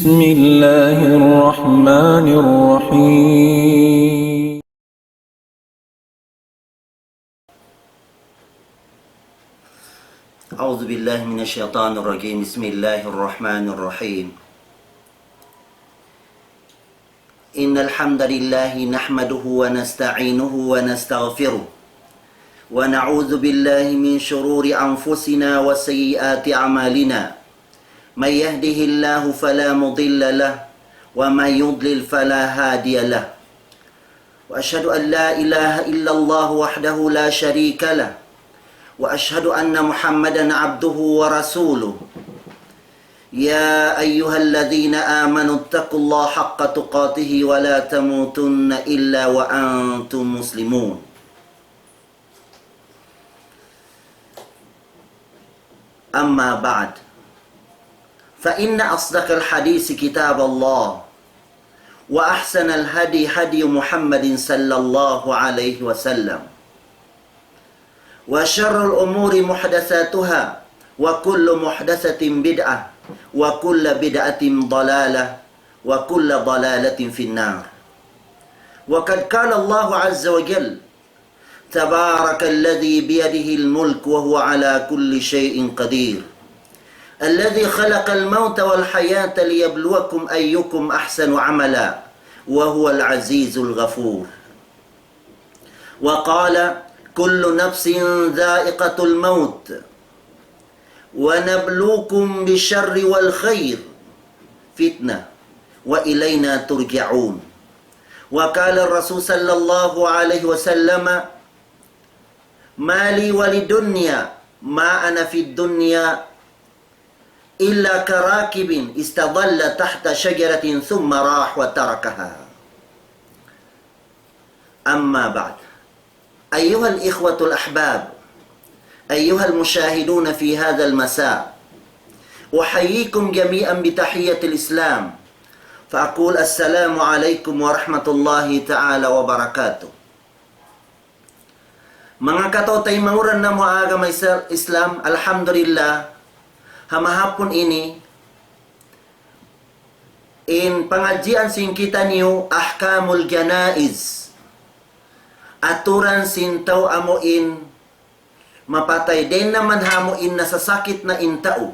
بسم الله الرحمن الرحيم. أعوذ بالله من الشيطان الرجيم. بسم الله الرحمن الرحيم. إن الحمد لله نحمده ونستعينه ونستغفره ونعوذ بالله من شرور أنفسنا وسيئات أعمالنا. من يهده الله فلا مضل له ومن يضلل فلا هادي له. وأشهد أن لا إله إلا الله وحده لا شريك له وأشهد أن محمدا عبده ورسوله. يا أيها الذين آمنوا اتقوا الله حق تقاته ولا تموتن إلا وأنتم مسلمون. أما بعد، فإن أصدق الحديث كتاب الله، وأحسن الهدي هدي محمد صلى الله عليه وسلم، وشر الأمور محدثاتها، وكل محدثة بدعة، وكل بدعة ضلالة، وكل ضلالة في النار. وقد قال الله عز وجل: تبارك الذي بيده الملك وهو على كل شيء قدير، الذي خلق الموت والحياة ليبلوكم أيكم أحسن عملا وهو العزيز الغفور. وقال: كل نفس ذائقة الموت ونبلوكم بالشر والخير فتنة وإلينا ترجعون. وقال الرسول صلى الله عليه وسلم: ما لي وللدنيا ما أنا في الدنيا إلا كراكب استظل تحت شجرة ثم راح وتركها. أما بعد، أيها الإخوة الأحباب، أيها المشاهدون في هذا المساء، أحييكم جميعا بتحية الإسلام، فأقول السلام عليكم ورحمة الله تعالى وبركاته. Mga katotay manguran na mo agama Islam, alhamdulillah, hamahapon ini, in pangajian sing kita niyo ahkamul janaiz, aturan sintaw amuin mapatay din naman hamuin na sasakit na intao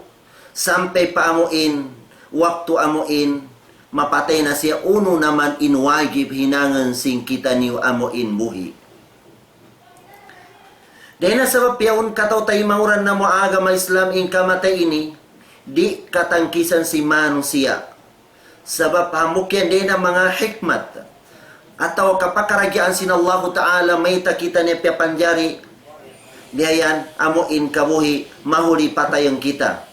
sampai pa amuin waktu amuin mapatay na siya uno naman inwagib hinangan sing kita niyo amuin buhi. Dahil na sabab yaon kataw tayo mauran na muaga ma Islam in kamatay ini di katangkisan si manong siya sabab hamukyan din na mga hikmat atau kapakaragyaan sin Allah Ta'ala may takita niya piapanjari dihayan amuin kabuhi mahuli patayang kita.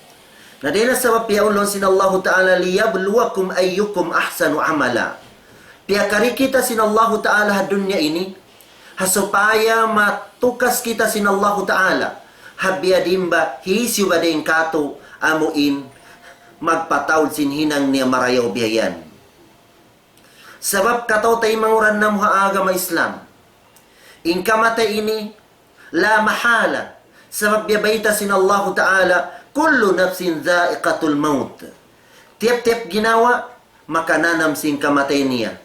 Na din na sabab yaon sin Allah Ta'ala liyabluwakum ayyukum ahsanu amala. Piakari kita sin Allah Ta'ala ha dunya ini hasupaya matukas kita sin Allah Ta'ala habiyadimba hisyu badeng kato amuin magpatawd sin hinang niya marayaw biyayan. Sabab kataw tayo manguran na mga agama Islam. In kamatay ini, la mahala. Sabab yabayta sin Allah Ta'ala, kullu nafsin dha'iqatul maut. Tiap-tiap ginawa, makananam sin kamatay niya.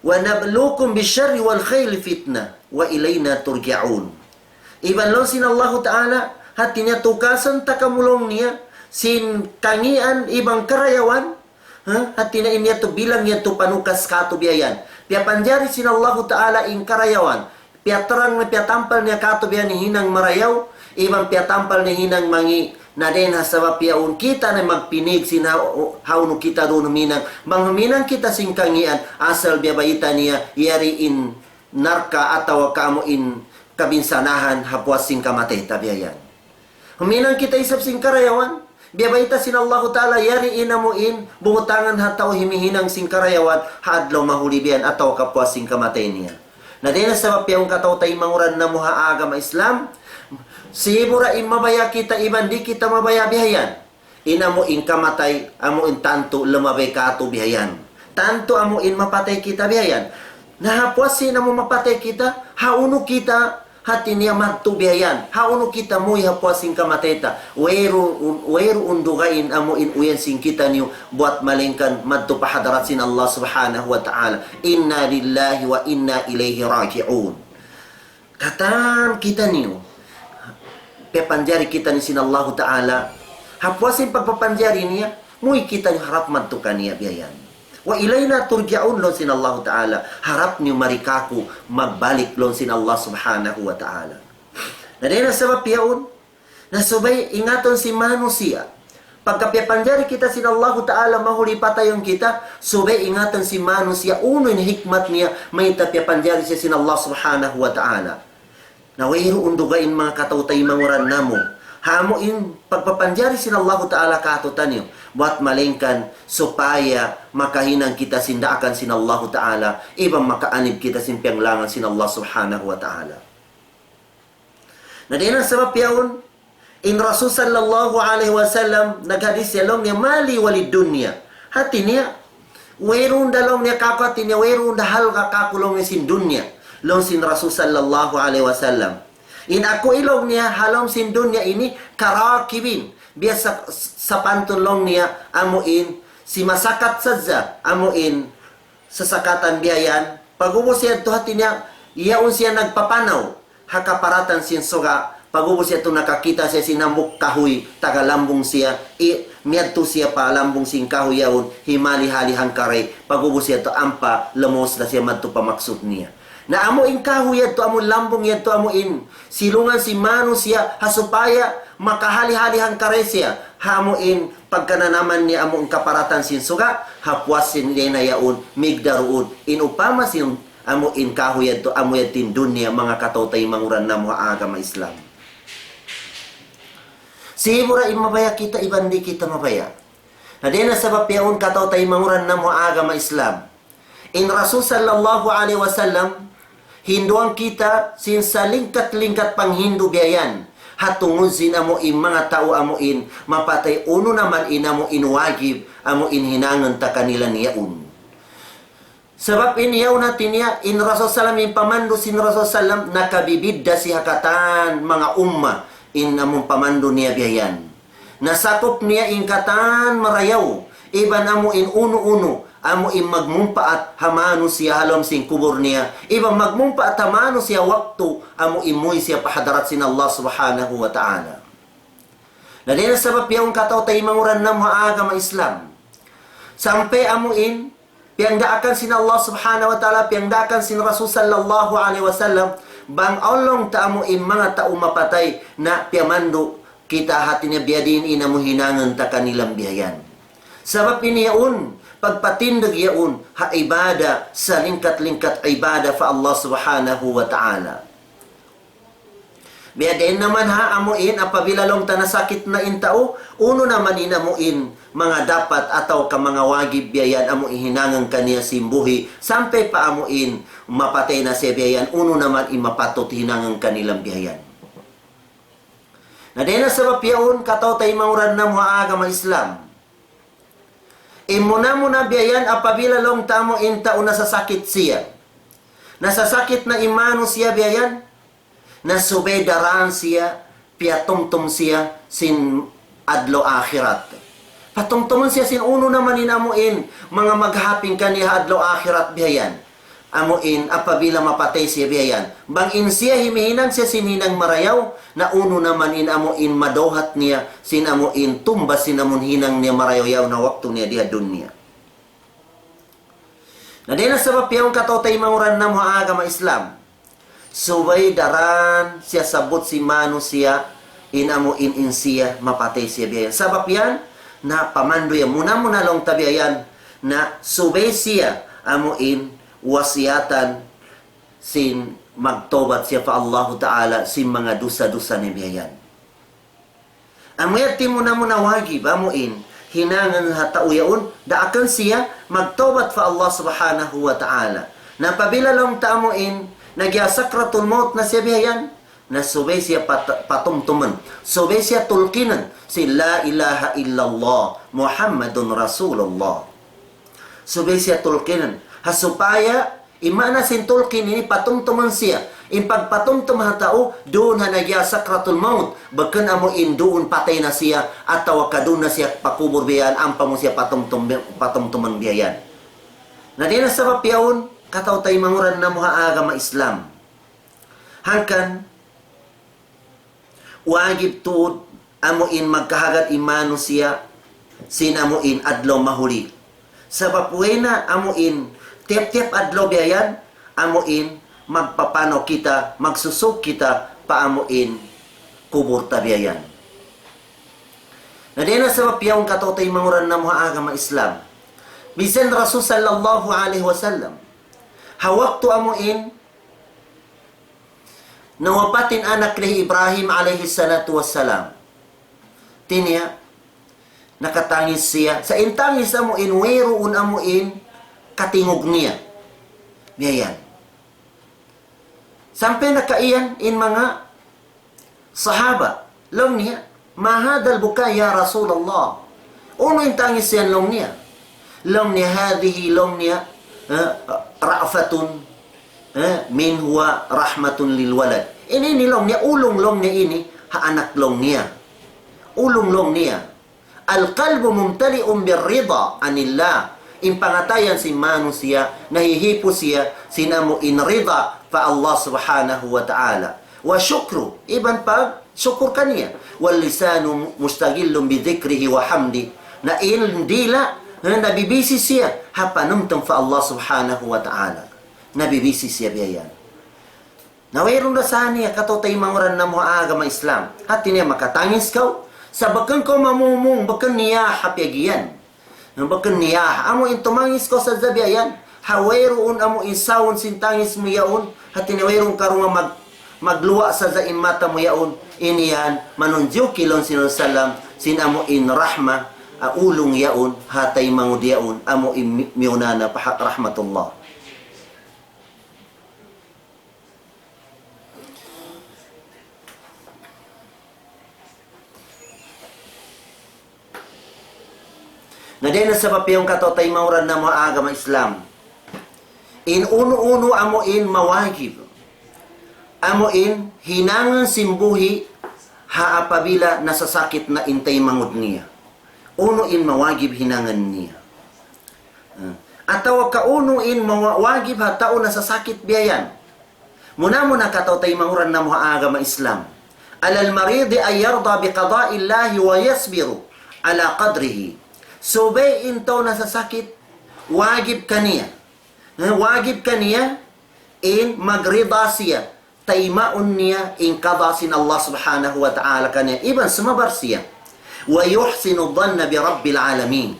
Wa nablukum bisyarri wal khayli fitna, wa ilayna turja'un. Iban lo sin Allah Ta'ala, hati niya tukasan takamulong niya, sin kangian ibang karayawan, hati na inya to bilang niya to panukas kato biyayan. Pia panjari sin Allah Ta'ala in karayawan. Pia terang na pia tampal niya kato biyan ni hinang marayaw. Ibang pia tampal ni hinang mangi na din hasabab pia un kita na magpinig sin hauno kita doon huminang. Manghuminang kita sin kangian asal biya bayita niya yari in narka ataw kamo in kabinsanahan hapwas sin kamatay tabiyayan. Huminang kita isap sin karayawan. Biyabayta sin Allah Ta'ala yari inamuin bungutangan hataw himihinang sing karayawan hadlaw mahuli biyan ataw kapwas sing kamatay niya. Na din na sabab yung kataw tayo manguran na muha agama Islam sibura mabaya kita iban di kita mabaya bihayan. Inamuin kamatay amuin tanto lumabay kato bihayan. Tanto amuin mapatay kita bihayan. Nahapwas sin mo mapatay kita hauno kita hati niya magtubihayan. Hauno kita mo ihapuasing kamateta. Wero undugain amo in uyan sing kita niyo buat malengkan madto pahadarat sin Allah subhanahu wa ta'ala. Inna lillahi wa inna ilaihi raji'un. Katan kita niyo, pepanjari kita ni sin Allah ta'ala. Hapuasin pagpapanjari niya, muy kita niyo harap madto kaniya biyayan. Wa ilayna turja'un lon sin Allah Ta'ala. Harap niyo marikaku magbalik lon sin Allah Subhanahu wa Ta'ala. Na din sabab yaon na subay ingaton si manusia. Pagkapipanjari kita sin Allah Ta'ala mahuli patayon kita, subay ingatan si manusia uno in hikmat niya may tapipanjari siya sin Allah Subhanahu wa Ta'ala. Na wayro undugain mga katautay manguran namo. Hamo in pagpapanjari sin Allah Ta'ala katutan niyo. Buat malengkan supaya makahinang kita sindakan sin Allah Ta'ala, ibang makaanib kita sin pianglangan sin Allah Subhanahu wa Ta'ala. Na din ang sabab yaon, in Rasul sallallahu alaihi wasallam naghadis yalong niya mali walid dunya. Hati niya, werun dalong niya kakati niya, werun dahal kakakulong niya sin dunya. Long sin Rasul sallallahu alaihi wasallam. In ako ilong niya halong sin dunya ini karakibin. Biasa sa pantulong niya amuin si masakat sadza amuin sa sakatan biyayan pagubos siya to hati niya iyaon siya nagpapanaw hakaparatan sin soga pagubos siya to nakakita siya sinamuk kahoy tagalambong siya miadto siya pa lambong sing kahoy yaon himali halihang kare pagubos siya to ampa lemos na siya madto pamaksud niya na amuin kahoy yadto amon lambong yadto amuin silungan si manusia hasupaya makahali-halihang karesya hamuin pagkananaman ni among kaparatan sin suga hapwasin niya na yaon migdaruun inupama sin amuin kahuyad to amuyad tin dunya mga katautay manguran na mga agama Islam. Sibura mabaya kita ibandi kita mabaya. Na din na sabab yaon katautay manguran na mga agama Islam. In Rasul sallallahu alaihi wasallam hinduan kita sin sa lingkat-lingkat pang Hindu biyayan. Hatungod sin amo in mga tao amo in mapatay uno naman inamo inwagib amo in hinangan ta kanila niyaon. Sebab ini yaw natin niya in Rasul sallam in pamando sin Rasul sallam nakabibidda si hakatan mga umma in among pamando niya biyayan. Nasakop niya in katan marayaw iban amo in uno-uno amo in magmumpaat hamano siya halom sing kubur niya. Iba magmumpaat hamano siya waktu amo imoy siya pahadarat sin Allah Subhanahu wa Ta'ala. Na din ang sabab yung katautay manguran na mga agama Islam. Sampai amo in piangdaakan sin Allah Subhanahu wa Ta'ala, piangdaakan sin Rasul sallallahu alaihi wasallam, bang aulong ta amo in mga tao mapatay na piamando kita hati niya biyadin ina mo hinangan ta kanilang biyayan. Sabab ini yaon pagpatindag yaon ha ibada sa lingkat-lingkat ibada fa Allah Subhanahu wa Ta'ala. Biadain naman ha amuin apabila long tanasakit na intao uno naman inamuin mga dapat ataw ka mga wagib biyayan amo ihinangan kaniya simbuhi sampai pa amuin mapatay na siya biyayan uno naman imapatot hinangan kanilang biyayan. Na din na sabab yaon kataw tay manguran na mga agama Islam. Imuna-muna biyayan apabila long tamo intao nasasakit siya. Nasasakit na imano siya biyayan. Nasubedaran siya, piatumtum siya sin adlo akhirat. Patumtuman siya sin uno naman inamuin mga maghaping kaniya adlo akhirat biyayan. Amuin apabila mapatay siya biyayan. Bang in siya himihinang siya sininang marayaw na uno naman inamuin madohat niya sin amuin tumbas sin amun hinang niya marayaw na waktu niya diha dunya. Na din ang sabab yung katautay manguran na mga agama Islam. Subay daran siya sabot si manusia inamuin in siya mapatay siya biyayan. Sabab yan na pamando yan muna long tabiayan na subay siya amuin wasiyatan sin magtobat siya pa Allah Ta'ala sin mga dusa-dusa ni biyayan. Amuyat mo na wagib amuin hinangan hatao yaon daakan siya magtobat pa Allah Subhanahu wa Ta'ala. Napabila lang taamuin nagyasakratul maut na siya biyayan na subay siya patumtuman subay siya tulkinan si la ilaha illallah Muhammadun Rasulullah subay siya tulkinan hasupaya Imana sintulkin ini patumtuman siya. In pagpatumtuman tao, doon hanagya sakratul maut. Bakan amo in doon patay na siya at tawakadun na siya pakubur biyan, ampa mo siya patumtuman biyan. Na di na sa papiyaon, kataw tayo manguran na mga agama Islam. Hangkan, wagib tuod, amuin magkahagat imano siya, sinamuin adlaw mahuli. Sa papuwena, amuin, tiap-tiap adlaw biyan, amuin, magpapano kita, magsusok kita, paamuin, kubur tabiayan. Na di na sa papiyaon kataw tayo manguran na mga agama Islam. Bisan Rasul sallallahu alaihi wasallam, hawak tu amuin, nawapatin anak ni Ibrahim alaihi salatu wassalam. Tinya, nakatangis siya. Sa intangis amuin, weroon amuin, katingog niya. Biyayan. Sampai nakaiyan in mga sahaba. Long niya, mahadal buka ya Rasulullah. Uno intangis siya long niya. Long niya, hadihi long niya, ra'fatun, min huwa rahmatun lil walad. Ini long niya, ulong long niya ini, haanak long niya. Ulong long niya. Al-qalbu mumtali'un birrida anillah. Impangatayan si manusia, nahihipo siya, sinamo inrida pa Allah subhanahu wa ta'ala. Wa syukru, iban pag syukur kaniya. Wal lisanu mustagillun bidhikrihi wa hamdi. Na indila, nabibisi siya, hapanumtum fa Allah subhanahu wa ta'ala. Nabibisi siya biyan. Nawairon na sa niya, katotay manguran na mga agama Islam. At niya makatangis kau, sa bakan ko mamumong, bakan niya hapyagiyan. Bakan niya, amo intumangis ko sa zabiayan, hawairoon amo insawon sintangis mo yaon, at tinawairon karong magluwa sa zain mata mo yaon, iniyan, manunjiw kilon sinusalam, sinamo in rahma, ulong yaon, hatay mangudiyaon, amo in miyunana, pahat rahmatullah. Na din sa papiyong katotay mauran na mga agama Islam. In uno-uno amuin mawagib. Amuin hinangan simbuhi haapabila nasasakit na intay mangud niya. Uno in mawagib hinangan niya. Ataw kauno in mawagib hatao nasasakit biyayan. Muna katotay mauran na mga agama Islam. Alal maridi ay yarda biqada'illahi wa yasbiru ala qadrihi. Subay intaw nasasakit, wagib kaniya. Wagib kaniya in magrida siya. Taimaon niya in kadasin Allah subhanahu wa ta'ala kaniya. Iban sumabar siya. Wa yuhsinu dhanna bi rabbil alamin.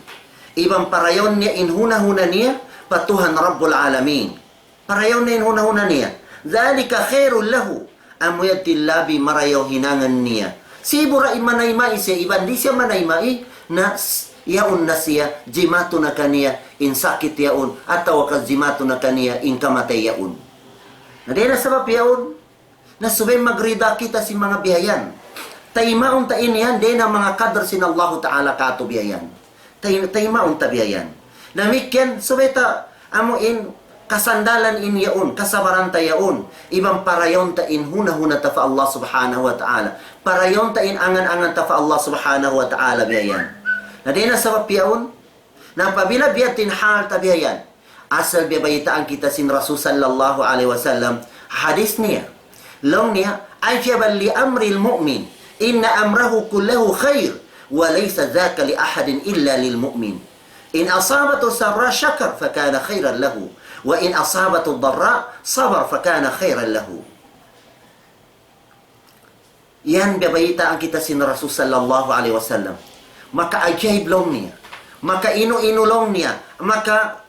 Iban parayon niya in huna-huna niya patuhan rabbul alamin. Parayon niya in huna-huna niya. Dhalika khairul lahu. Amuyadillah bi marayaw hinangan niya. Sibura imanay-mai siya. Iban di siya manay-mai na yaon na siya, jimato na kaniya, in sakit yaon, at tawakal jimato na kaniya, in kamatay yaon. Na di na sabab yaon, na subay magrida kita si mga biyayan. Taimaon ta iniyan, di na mga kadar sin Allah Ta'ala kato biyayan. Taimaon ta biyayan. Namikyan, subay ta, amo in kasandalan in yaon, kasabaran ta yaon. Ibang parayon ta in huna-huna ta fa Allah Subhanahu wa Ta'ala. Parayon ta in angan-angan ta fa Allah Subhanahu wa Ta'ala biyayan. Na di na sabab yaon, na pabila biyatin hal tabihayan, asal biyabayitaan kita sin Rasul sallallahu alaihi wasallam, hadis niya, long niya, ajaban li amril mu'min, inna amrahu kullahu khair, wa laysa dhaka li ahadin illa lil mu'min. In asabatu sarra syakar, fakana khairan lahu, wa in asabatu dharra, sabar, fakana khairan lahu. Yan biyabayitaan kita sin Rasul sallallahu alaihi wasallam. Maka ajaib long niya, maka ino-ino long niya, maka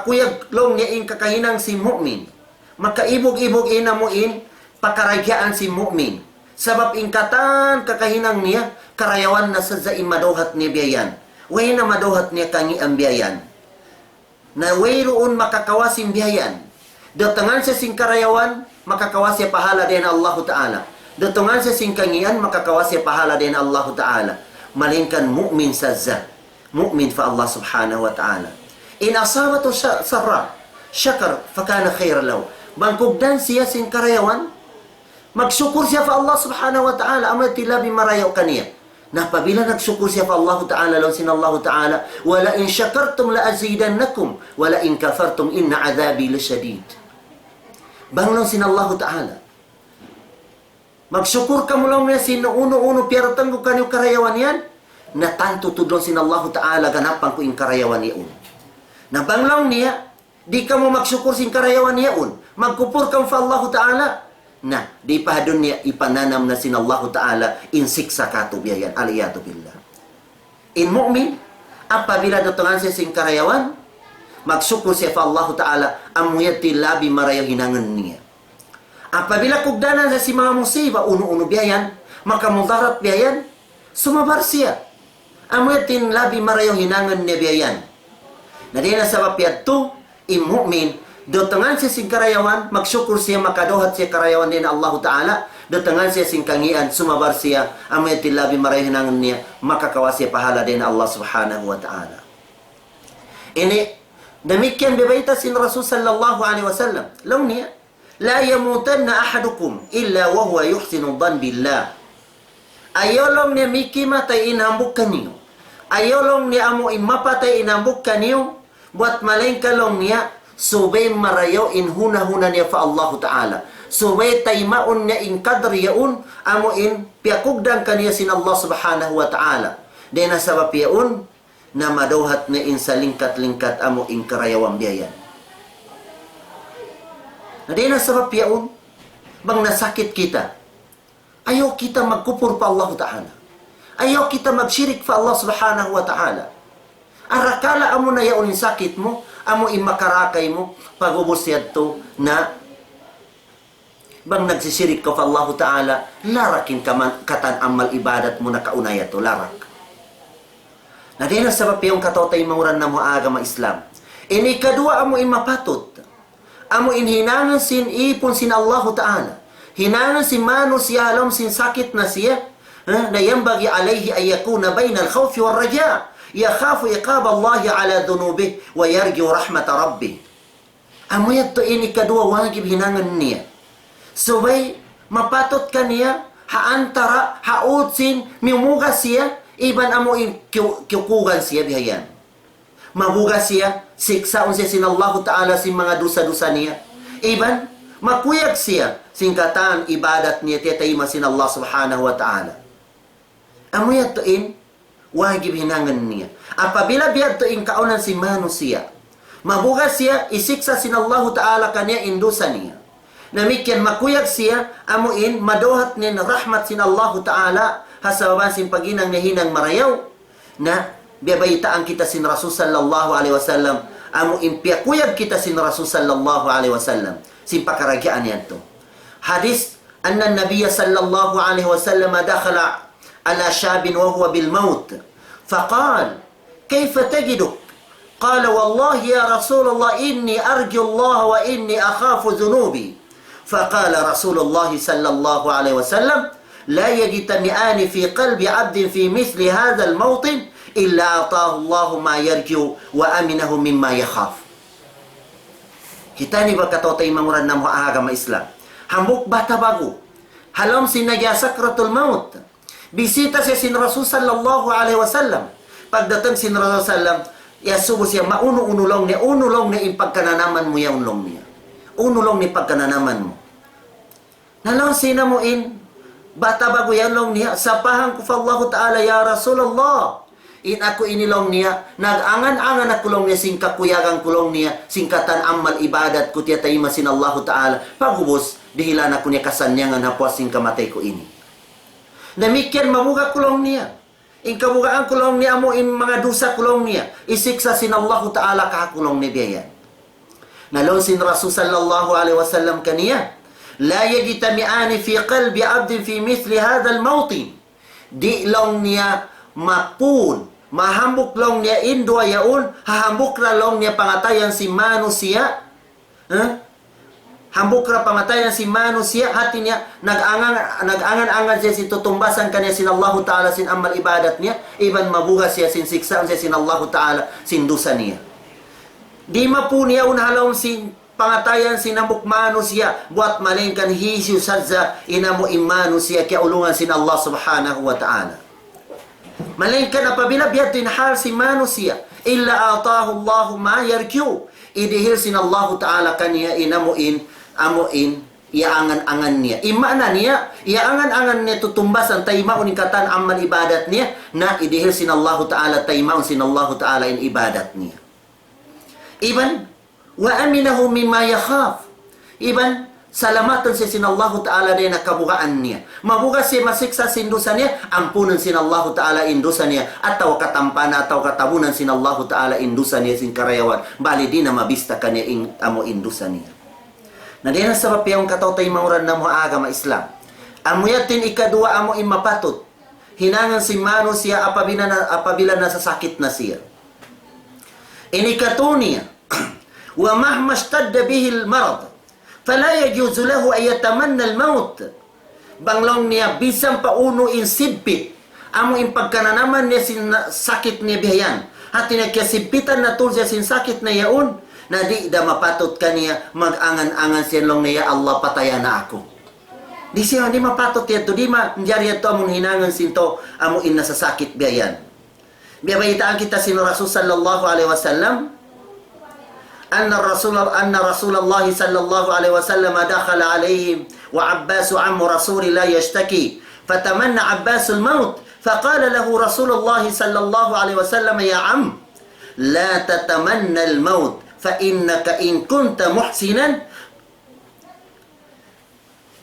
kuyag long niya in kakahinang si mu'min, maka ibog-ibog inamuin pakaragyaan si mu'min. Sabab in katan kakahinang niya, karayawan na sa zain madohat niya biyayan. Way na madohat niya kangi ang biyayan. Na way roon makakawasin biyayan. Datangan sa sing karayawan, makakawasya pahala din Allah Ta'ala. Datangan sa sing kangian, makakawasya pahala din Allah Ta'ala. Malingkan mu'min sa zat. Mu'min fa Allah subhanahu wa ta'ala. In asabatu sarra. syakar fakana khairan lahu. Bangkugdan siya sin karayawan, magsyukur siya fa Allah subhanahu wa ta'ala, amay tilabi marayaw kaniya. Na pabila nagsyukur siya fa Allah ta'ala, law sin Allah ta'ala, wala in syakartum la azidannakum, wala in kafartum inna azabi lasyadid. Banglong sin Allah ta'ala. Magsyukur ka mo lang niya sin uno-uno piaratan ko kanyo karayawan yan, na tanto tudlong sin Allah ta'ala ganapan ko in karayawan niya. Na banglong niya, di ka mo magsyukur sin karayawan niya magkupur ka fa Allah ta'ala, na di pa doon niya ipananam na sin Allah ta'ala in siksa katubiyayan, aliyadu billah. In mu'min, apabila dotongan siya sin karayawan, magsyukur siya fa Allah ta'ala, amuyati labi marayaw hinangan niya. Apabila kugdanan sa si mga musiba, uno-uno biyayan, maka mudarat biyayan, sumabar siya. Amuyatin labi marayaw hinangan niya biyayan. Na di na sabab yadto, in mu'min, dotangan siya sing karayawan, magsyukur siya, makadohat siya karayawan din Allah Ta'ala, dotangan siya sing kangian, sumabar siya, amuyatin labi marayaw hinangan niya, makakawa siya pahala din Allah Subhanahu wa Ta'ala. Ini, demikian bebaita sin Rasul sallallahu alaihi wasallam. Long niya, la yamutanna ahadukum illa wa huwa yuhsinu dhan billah. Ayolong ni miki matay inambuk kaniyo. Ayolong ni amo imapatay inambuk kaniyo. Buat malengkalong niya, subay marayaw in huna-huna niya fa Allah Ta'ala. Subay taymaon niya in kadri yaun, amo in piyakugdan kaniya sin Allah Subhanahu wa Ta'ala. Dena sabab yaun, na madawhat na in sa lingkat-lingkat amo in karayawang biyayan. Na di na sabab yaon, bang nasakit kita, ayaw kita magkupur pa Allah Ta'ala. Ayaw kita magsyirik pa Allah Subhanahu wa Ta'ala. Arakala amo na yaon yung sakit mo, amo imakarakay mo, pag-ubos yadto na bang nagsisirik ka pa Allah Ta'ala, larakin ka man, katan amal ibadat mo na kaunay to, larak. Na di na sabab yung katotay mauran na mo agama Islam. Ini kadua amo imapatot. Amo inhinangan sin ipon sin Allah Ta'ala. Hinangan sin manus yalom sin sakit na siya. Na yambagi alayhi ay yakuna bayna al-khawfi wal raja. Yakhafu iqab Allah ala dhunubih wa yarju rahmat Rabbih. Amo yato ini kadua wajib hinangan niya. Subay mapatot ka niya, haantara, hautsin, mimugas siya, iban amo in kiukugan siya bihayan. Mabugas siya, siksaon siya sin Allah Ta'ala sin mga dosa-dosa niya. Iban, makuyag siya, singkatan ibadat niya, tiyatayma sin Allah Subhanahu wa Ta'ala. Amo yatuin, wajib hinangan niya. Apabila biyad tuin kaunan si manusia, mabugas siya, isiksa sin Allah Ta'ala kanya in dosa niya. Namikyan makuyag siya, amuin, madohat niya na rahmat sin Allah Ta'ala, hasababan sin paginang nahinang marayaw, na biyabaitaan kita sin Rasul sallallahu alaihi wasallam, amo impiakuyab kita sin Rasul sallallahu alaihi wasallam, sin pakaragyaan yan to. Hadis, anna nabiya sallallahu alaihi wasallam dakhala ala shabin wa huwa bil maut, faqal, kayfa tajiduk? Qala wallahi ya Rasulullah inni arju Allah wa inni akhafu dhunubi. فقال رسول الله صلى الله عليه وسلم لا يجتمعان في قلب عبد في مثل هذا الموطن إلا أعطاه الله ما يرجو وأمنه مما يخاف. Kita ni berkata imamuran na agama Islam. Hambuk bata bago. Halam sinagya sakratul maut. Bisita siya sin Rasul sallallahu alaihi wasallam. Pagdatang sin Rasul sallam, yasubo siya mauno-unulong niya, unulong niya ipagkananaman mo ya unlong niya. Unulong ni pagkananaman mo. Nalong sina mo in, bata bago yan long niya, sapahan ko fa Allah Ta'ala, ya Rasulullah. In ako inilong niya, nag-angan-angan na kulong niya, sing kakuyagang kulong niya, singkatan amal ibadat ko tiya tayo masin Allah Ta'ala. Pagubos, dihilan ako niya kasanyangan hapwas sing kamatay ko ini. Namikyan, mabuga kulong niya. In kabugaan kulong niya mo, in mga dusa kulong niya, isiksa sin Allah Ta'ala kakulong niya biyan. Nalong sin Rasul sallallahu alaihi wasallam kaniya, la yajtami'ani fi qalbi 'abdin fi mithli hadha al-mawtin. Di long niya mapun, mahambuk long niya indwa yaun, hahambuk ra long niya pangatayan si manusia. Hambuk ra pangatayan si manusia, hati niya nag-angan siya sin tutumbasan kaniya sin Allah Ta'ala sin amal ibadat niya, iban mabuga siya sin siksaan siya sin Allah Ta'ala sin dusa niya. Di mapuniya unhalong sin pangatayan sinamukmano siya buat malengkan hisyu sadza inamo imano siya kaya ulungan sin Allah subhanahu wa ta'ala. Malengkan apabila biyatin hal si manusia illa atahu Allahu ma yarkyu idihil sin Allah ta'ala kaniya inamuin amuin iaangan-angan niya. Imana niya, iaangan-angan niya tutumbasan taymaun katan amal ibadat niya na idihil sin Allah ta'ala taymaun sin Allah ta'ala in ibadat niya. Iban, wa aminahu mimma yakhaf. Iban, salamatan siya sin Allah ta'ala din nakabukaan niya. Mabuga siya masiksa sin dosa niya, ampunan sin Allah ta'ala in dosa niya, ataw katampana ataw katabunan sin Allah ta'ala in dosa niya sin karayawan. Bali di na mabista kanya in amo in dosa niya. Na din ang sabab yung katawtay manguran na mga agama Islam. Amuyatin ikadua amo in mapatot. Hinangan si mano siya apabila nasasakit na siya. Inikatunia ومهما اشتد به المرض فلا يجوز له أن يتمنى الموت banglong niya bisang pauno in sibpit amo in pagkananaman niya sin sakit niya bihayan hati na kaya sibpitan na tulsa sin sakit na yaon na di da mapatot kaniya mag-angan-angan siya long niya Allah pataya na ako di siya di mapatot yato di manjari yato among hinangan sinto amo in nasasakit bihayan biyabayitaan kita sin Rasul sallallahu alaihi wasallam أن رسول الله صلى الله عليه وسلم دخل عليهم وعباس عم رسول الله يشتكي فتمنى عباس الموت فقال له رسول الله صلى الله عليه وسلم يا عم لا تتمنى الموت فإنك إن كنت محسنا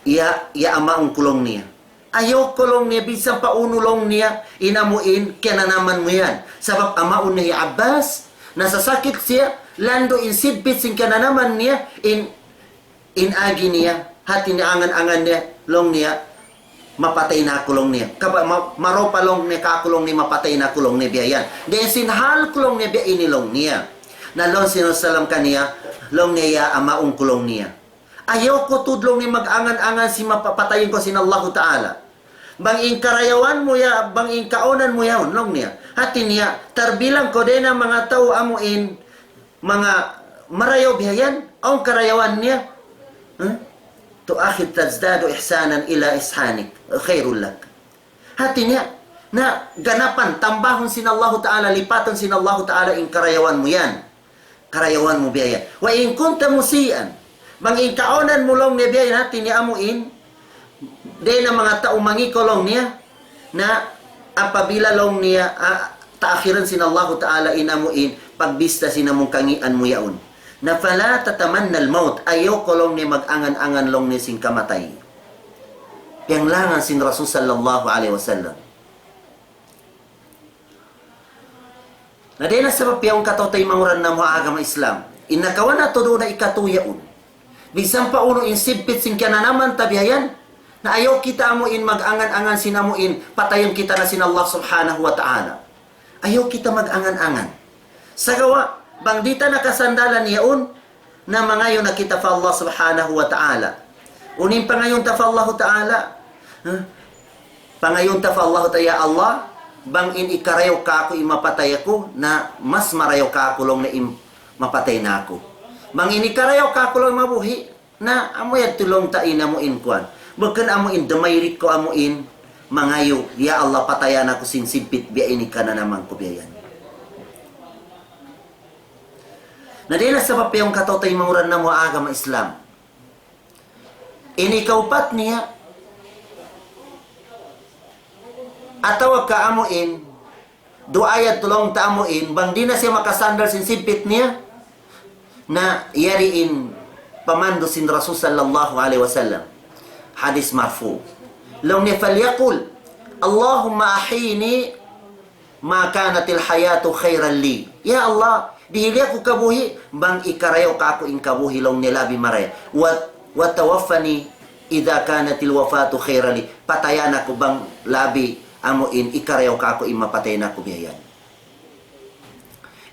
يا أما kulong niya ayaw kulong niya bisang paunulong niya inamuin kinanaman mo yan sabab amaun niya Abbas nasasakit siya lando in sibit sin kananaman niya in agi niya hati niya angan-angan niya long niya mapatay na kulong niya kaba maropa long niya kakulong niya mapatay na kulong niya biyan then sin hal kulong niya biya inilong niya na long sinusalam kaniya long niya amaong kulong niya ayaw ko tudlong ni mag-angan-angan si mapapatayin ko sin Allah Ta'ala bang in karayawan mo ya bang in kaonan mo yaon long niya hati niya tarbilang ko din ang mga tao amuin mga marayaw bihayan ang karayawan niya tuakhid tazdadu ihsanan ila ishanik khairul lak hati niya na ganapan tambahon sin Allah Ta'ala lipatan sin Allah Ta'ala in karayawan mo yan karayawan mo bihayan wa in kunta musian bang in kaonan mo long niya bihayan hati niya amuin din ang mga tao mangikolong niya na apabila long niya taakhiran sin Allah Ta'ala inamuin pagbista sinamong kangian mo yaon na fala tatamanna al-maut ayaw kolong ni mag-angan-angan long ni sing kamatay yang langan sin Rasul sallallahu alaihi wasallam na din na sabab yung katotay manguran na mga agama Islam inakawan na todo na ikatuyaon bisang pauno in sibpit sing kananaman tabihayan na ayaw kita amuin mag-angan-angan sinamuin patayon kita na sin Allah subhanahu wa ta'ala ayaw kita mag-angan-angan sa gawa, bang dita nakasandalan yaon na mangayon na kita fa Allah subhanahu wa ta'ala. Unin pangayon ta fa Allah ta'ala. Pangayon ta fa Allah ta'ala Allah, bang in ikarayaw ka ako imapatay ako na mas marayaw ka ako long na mapatay na ako. Bang in ikarayaw ka ako long mabuhi na amoy tulong ta inamuin kuan. Bakan amuin damayrit ko amuin mangayo, ya Allah patayan ako sinsipit biya ini ka na naman ko biyan. Na din na sabab yung katotay manguran na mga agama Islam. Inikaupat niya atawag ka amuin duayat tulong ta amuin bang di na siya makasandal sin sipit niya na yariin pamando sin Rasul sallallahu alaihi wasallam hadis marfu law niya falyakul Allahumma ahini ma kanatil hayatu khairan li ya Allah dihili ako kabuhi bang ikarayaw ka ako in kabuhi long nilabi maray wa tawaffani idha kanatil wafatu khairali patayan ako bang labi amuin ikarayaw ka ako in mapatay na ako biyayan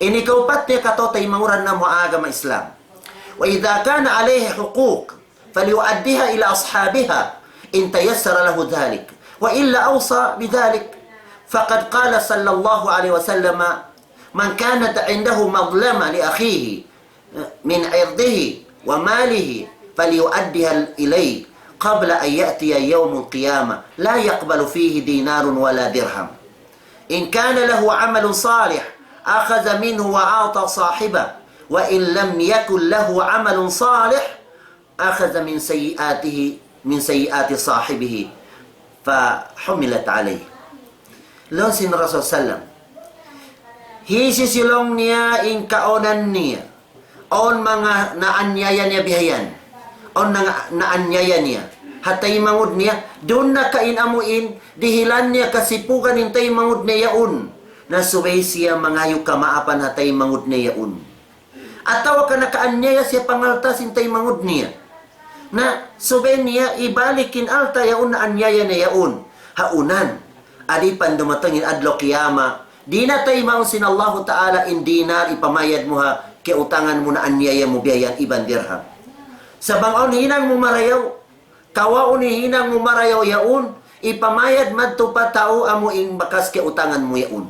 inikaupat niya katotay manguran na mga agama Islam wa idha kana alayhi huquq faliuaddiha ila ashabiha in tayassara lahu dhalik wa illa awsa bidhalik faqad qala sallallahu alaihi wasallam من كانت عنده مظلمة لأخيه min irdihi wa malihi falyuaddiha ilay qabla an ya'tiya yawmul qiyamah la yaqbalu fihi dinarun wala dirham. In kana lahu amalun salih akhadha minhu wa a'ta sahibah wa in lam yakun lahu amalun salih akhadha min sayyiati sahibihi fa humilat alayhi. Lonsin Rasul sallam hisi silong niya in kaonan niya on mga naanyaya niya bihayan on naanyaya niya hatay mangud niya doon na kainamuin dihilan niya kasipugan intay mangud niya yaun na subay siya mangayo kamaapan hatay mangud niya yaun atawa ka nakaanyaya siya pangaltas intay mangud niya na subay niya ibalikin alta yaun na anyaya niya yaun haunan adi pan dumatangin adlaw kiyama di na tayo maunsin Allah Ta'ala in dinar ipamayad mo ha kiutangan mo na anyaya mo biyayan iban dirham sa bangon hinang mo marayaw kawaon hinang mo marayaw yaun ipamayad madto pa tao amo ing bakas kiutangan mo yaun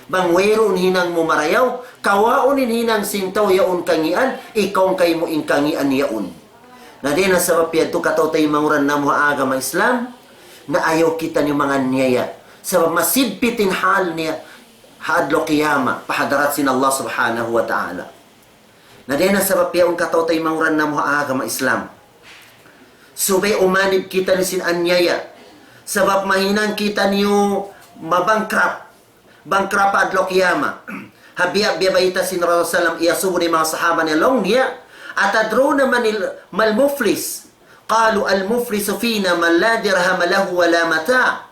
bangwero hinang mo marayaw kawaon hinang sintaw yaun kangian ikaw kay mo ing kangian yaun na din na sabab yan to kataw tayo manguran na mo agama Islam na ayaw kita ni mga niyaya sabab masibpitin hal niya hadlo kiyama pahadarat sin Allah subhanahu wa ta'ala na din na sabab yan kataw tayo manguran na mo agama Islam subay umanib kita ni sin anyaya sabab mahinang kita niyo mabangkrap adlo kiyama habiya biyabayita sin Rasulullah iyasubo ni mga sahaba ni long niya atadruna man malmuflis qalu almuflis fina man la dirham lahu wala mata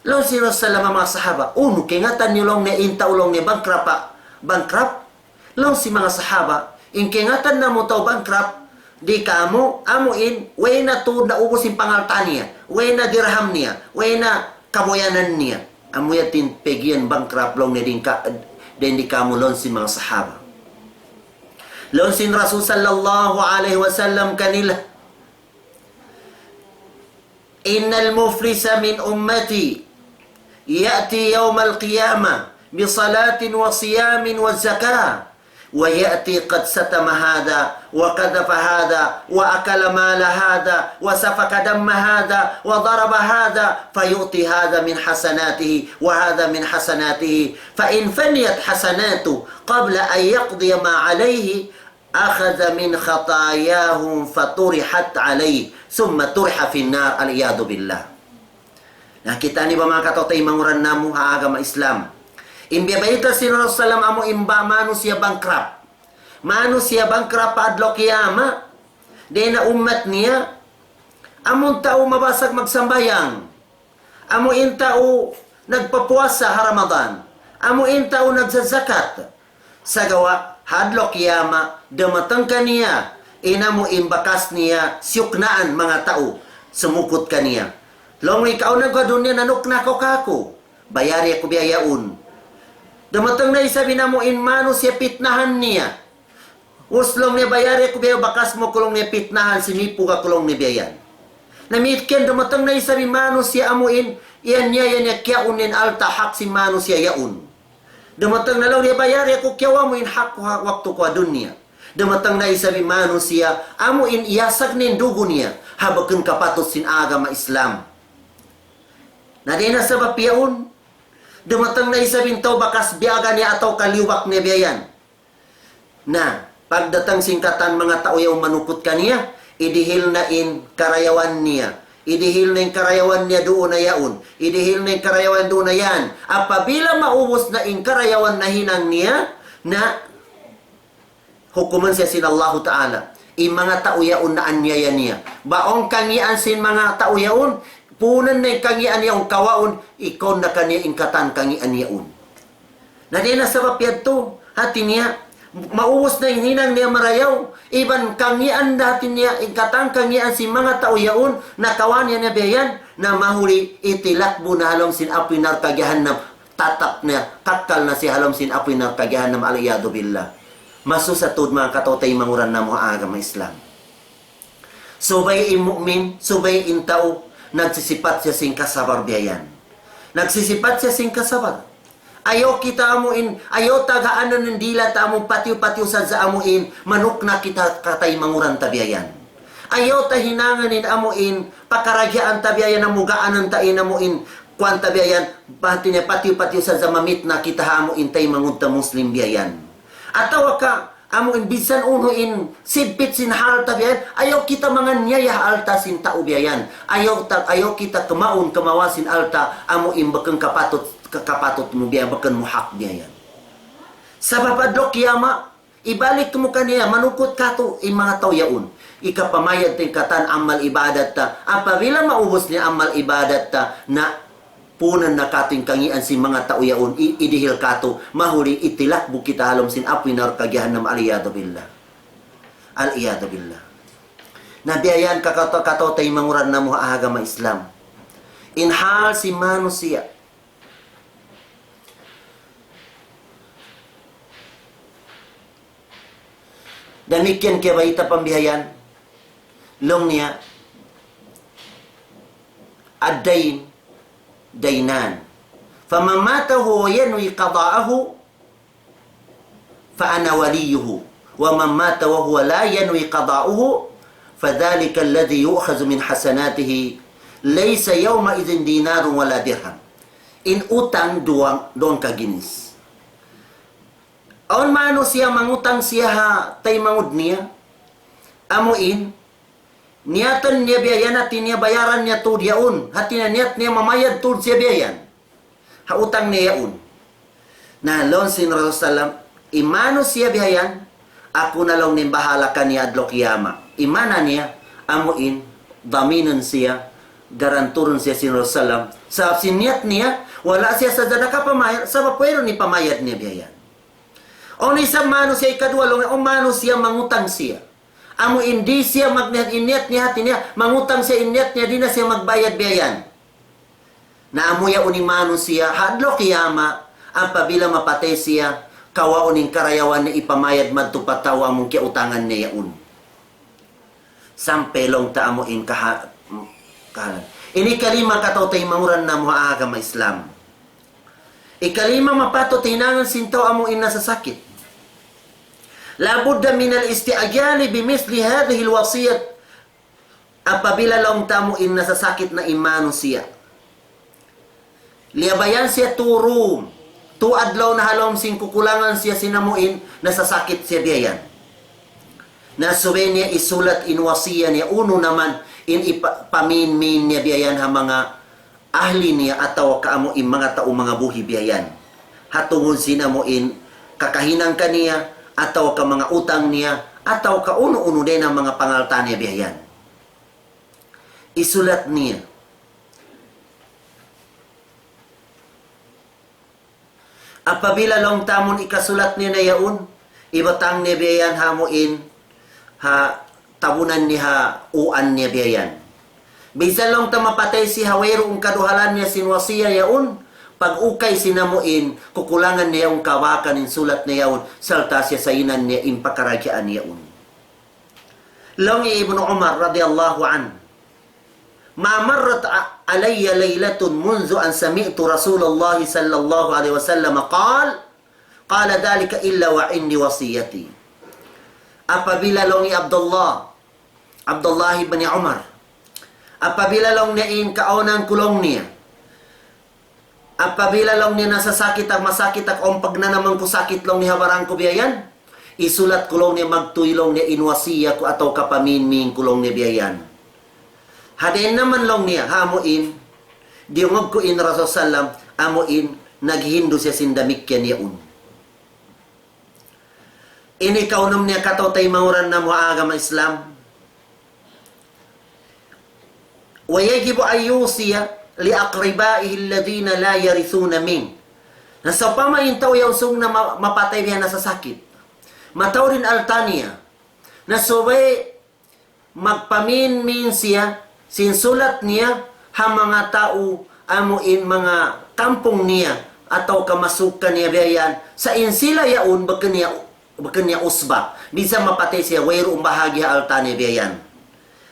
law si Rasulullah mga sahaba uno kingatan niyo long ni inta ulong ni bankrupt law si mga sahaba in kingatan na mo taw bankrupt di kamo amuin way na to na ubos in pangalta niya way na dirham niya way na kaboyanan niya amuyatin pegyan bankrupt long ni din di kamo lon si mga sahaba lon sin Rasul sallallahu alaihi wasallam kanila innal muflisa min ummati يأتي يوم القيامة بصلاة وصيام وزكاة ويأتي قد ستم هذا وقذف هذا وأكل مال هذا وسفك دم هذا وضرب هذا فيؤتي هذا من حسناته وهذا من حسناته فإن فنيت حسناته قبل أن يقضي ما عليه أخذ من خطاياهم فطرحت عليه ثم طرح في النار العياذ بالله. Nakita ni ba mga katotay manguran namo ha agama Islam. Imbiyabayta si Rasulullah amo imba manu siya bankrupt. Manu siya bankrupt adlo kiyama. Di na ummat niya amon tao mabasag magsambayang. Amo in tao nagpapuasa ha Ramadan. Amo in tao nagzazakat. Sa gawa hadlo kiyama damatang kaniya ina mo imbakas niya siyuknaan mga tao sumukot kaniya. Long ikaw na gwa dunya nanok na ko kako. Bayari ako biyayaun. Damatang na isabi na mo in mano siya pitnahan niya. Uslong niya bayari ako biyayaw bakas mo kulong niya pitnahan sinipo ka kulong niya biyayan. Namitken damatang na isabi mano siya amuin iyan niya kiyaunin alta hak si mano siya yaun. Damatang na lang niya bayari ako kiyawa mo in hak waktu ko dunya. Damatang na isabi mano siya amuin iyasak nin dugo niya habakun kapatos sin agama Islam. Na di na sa bapiyaon, dumatang na isabing tao bakas biyaga niya ataw kaliwak niya biyayan. Na, pagdatang singkatan mga tao yung manupot kaniya, idihil na in karayawan niya. Idihil na in karayawan niya doon na yaon. Idihil na in karayawan doon na yan. Apabila maubos na in karayawan na hinang niya, na hukuman siya sin Allah Ta'ala. Mga tao yaon na anyaya niya. Baong kangian sin mga tao yaon, punan na kangian yaon kawaon, ikon na kanya ingkatan kangian yaon. Na di na sa papyad to, hati niya, maubos na hinang niya marayaw, iban kangian dati niya, ingkatan kangian si mga tao yaon, na kawan niya na biyan, na mahuli itilakbo na halong sin apinar kagyahanam, tatap niya, takkal na si halong sin apinar kagyahanam, aliyado billah. Masusatod mga katotay manguran na mo agama Islam. Subay in mu'min, subay in tao, nagsisipat siya sing kasabar biyayan. Nagsisipat siya sing kasabar. Ayaw kita amuin, ayaw tagaanan ng dila ta among patiw-patiw sa amuin, manok na kita katay manguran tabiayan. Ayaw ta hinanganin amuin, pakaragyaan tabiayan ang mugaan ng tain amuin, kwan tabiayan, patiw-patiw sa zamamit na kita amuin tay mangudta Muslim biayan. Atawa ka, amuin bisan unuin, sibpit sinhal tabiayan, ayaw kita mga nyaya alta sin tao biayan. Ayaw kita kamawasin alta, amuin bakang kapatot mo biya, bakang muhak biayan. Sa papadlok yama, ibalik mo kaniya, manukot ka to, mga tao yaon. Ikapamayad ting katan amal ibadat ta. Apabila maubos niya amal ibadat ta, na punan na kating kangian si mga tao yaon, idihil kato, mahuli itilak bukita halom sin apoy na kagyahan ng aliyado billah. Aliyado billah. Nabiyayan kakato tay manguran na mga agama Islam. Inhal si manusia. Demikian kaya baita pambihayan, long niya, ad-dain, dainan. Faman matahu wa yanwi qada'ahu, fa ana waliyuhu. Wa man mata wa huwa la yanwi qada'uhu, fadhalika alladhi yu'khadhu min hasanatihi, laysa yawma idhin dinarun wala dirham. In utang doang kaginis. Aon mano siya mangutang siya ha tay mangud niya. Amuin niyatan niya biyayan at niya bayaran niya tud yaun. Hati na niyat niya mamayad tud siya biyayan. Ha utang niya yaun. Na lon sin Rasulullah imano siya biyayan, ako na lang nin bahala ka niya adlok yama. Imana niya amuin daminan siya, garanturun siya sin Rasulullah. Sa siniyat niya wala siya sa dana ka pamayad, sa papwero ni pamayad niya biyayan. O ni isang mano siya ikadwalong, o mano siya mangutang siya. Amo hindi siya magnihat-inyat niya hati niya, mangutang siya inyat niya, di na siya magbayad biyayan. Na amuya uning mano siya, hadlo kiyama, ang pabila mapatay siya, kawa uning karayawan na ipamayad magtupatawa mong kiutangan niya un. Sampelong ta amuin kahalan. Ini kalima kataw tay manguran na mga agama Islam. Ikalima mapato tinangan sintaw amuin na sa sakit. Labudda min al-isti'jali bimisli hadhihi al-wasiyat. Apabila long tamuin na sa sakit na imano siya. Liabayan siya turum. Tuadlaw na halom sing kukulangan siya sinamuin na sa sakit siya biyayan. Nasuwe niya isulat in wasiya niya. Uno naman in ipaminmin niya biyayan ha mga ahli niya ataw kaamuin mga tao mga buhi biyayan. Hatungon sinamuin kakahinang kaniya ataw ka mga utang niya, ataw ka uno-uno din ang mga pangalta niya biyayan. Isulat niya. Apabila long tamon ikasulat niya na yaun, ibatang niya biyayan hamuin, ha tabunan niya uan niya biyayan. Bisa long tamapatay si hawero ang kaduhalan niya sinwasiya yaun, pag-ukay sinamuin, kukulangan niya ang kawakan in sulat niya yun, salta siya sa inan niya, impakaragyaan niya yun. Longi Ibn Umar radiyallahu an, ma marrat alayya laylatun munzu an sami'tu Rasulullah sallallahu alaihi wasallam qala dhalika illa wa inni wasiyati. Apabila longi Abdullah ibn Umar, apabila long niya kaunang kulong niya, apabila lang niya nasasakit ang masakit ak pag na naman ko sakit lang ni habarang ko biyayan, isulat ko lang niya magtuylong niya inwasiya ko ataw kapaminmin ko lang niya biyayan. Hadin naman lang niya hamuin, diungog ko in Rasulullah amuin, naghindo siya sindamik yan niya un. Inikaunom niya kataw tay manguran na mga agama Islam. Wayagibu ayusiya liakribaihi alladhina la yarithuna min. Nasa pamaintaw yung sung na mapatay niya na sa sakit. Mataw rin altania. Nasubay magpaminmin siya, sinsulat niya ha mga tao amuin mga kampong niya ataw kamasukan niya biyayan sa insila yaun bakan niya usba. Bisa mapatay siya wayro bahagi altania biyayan.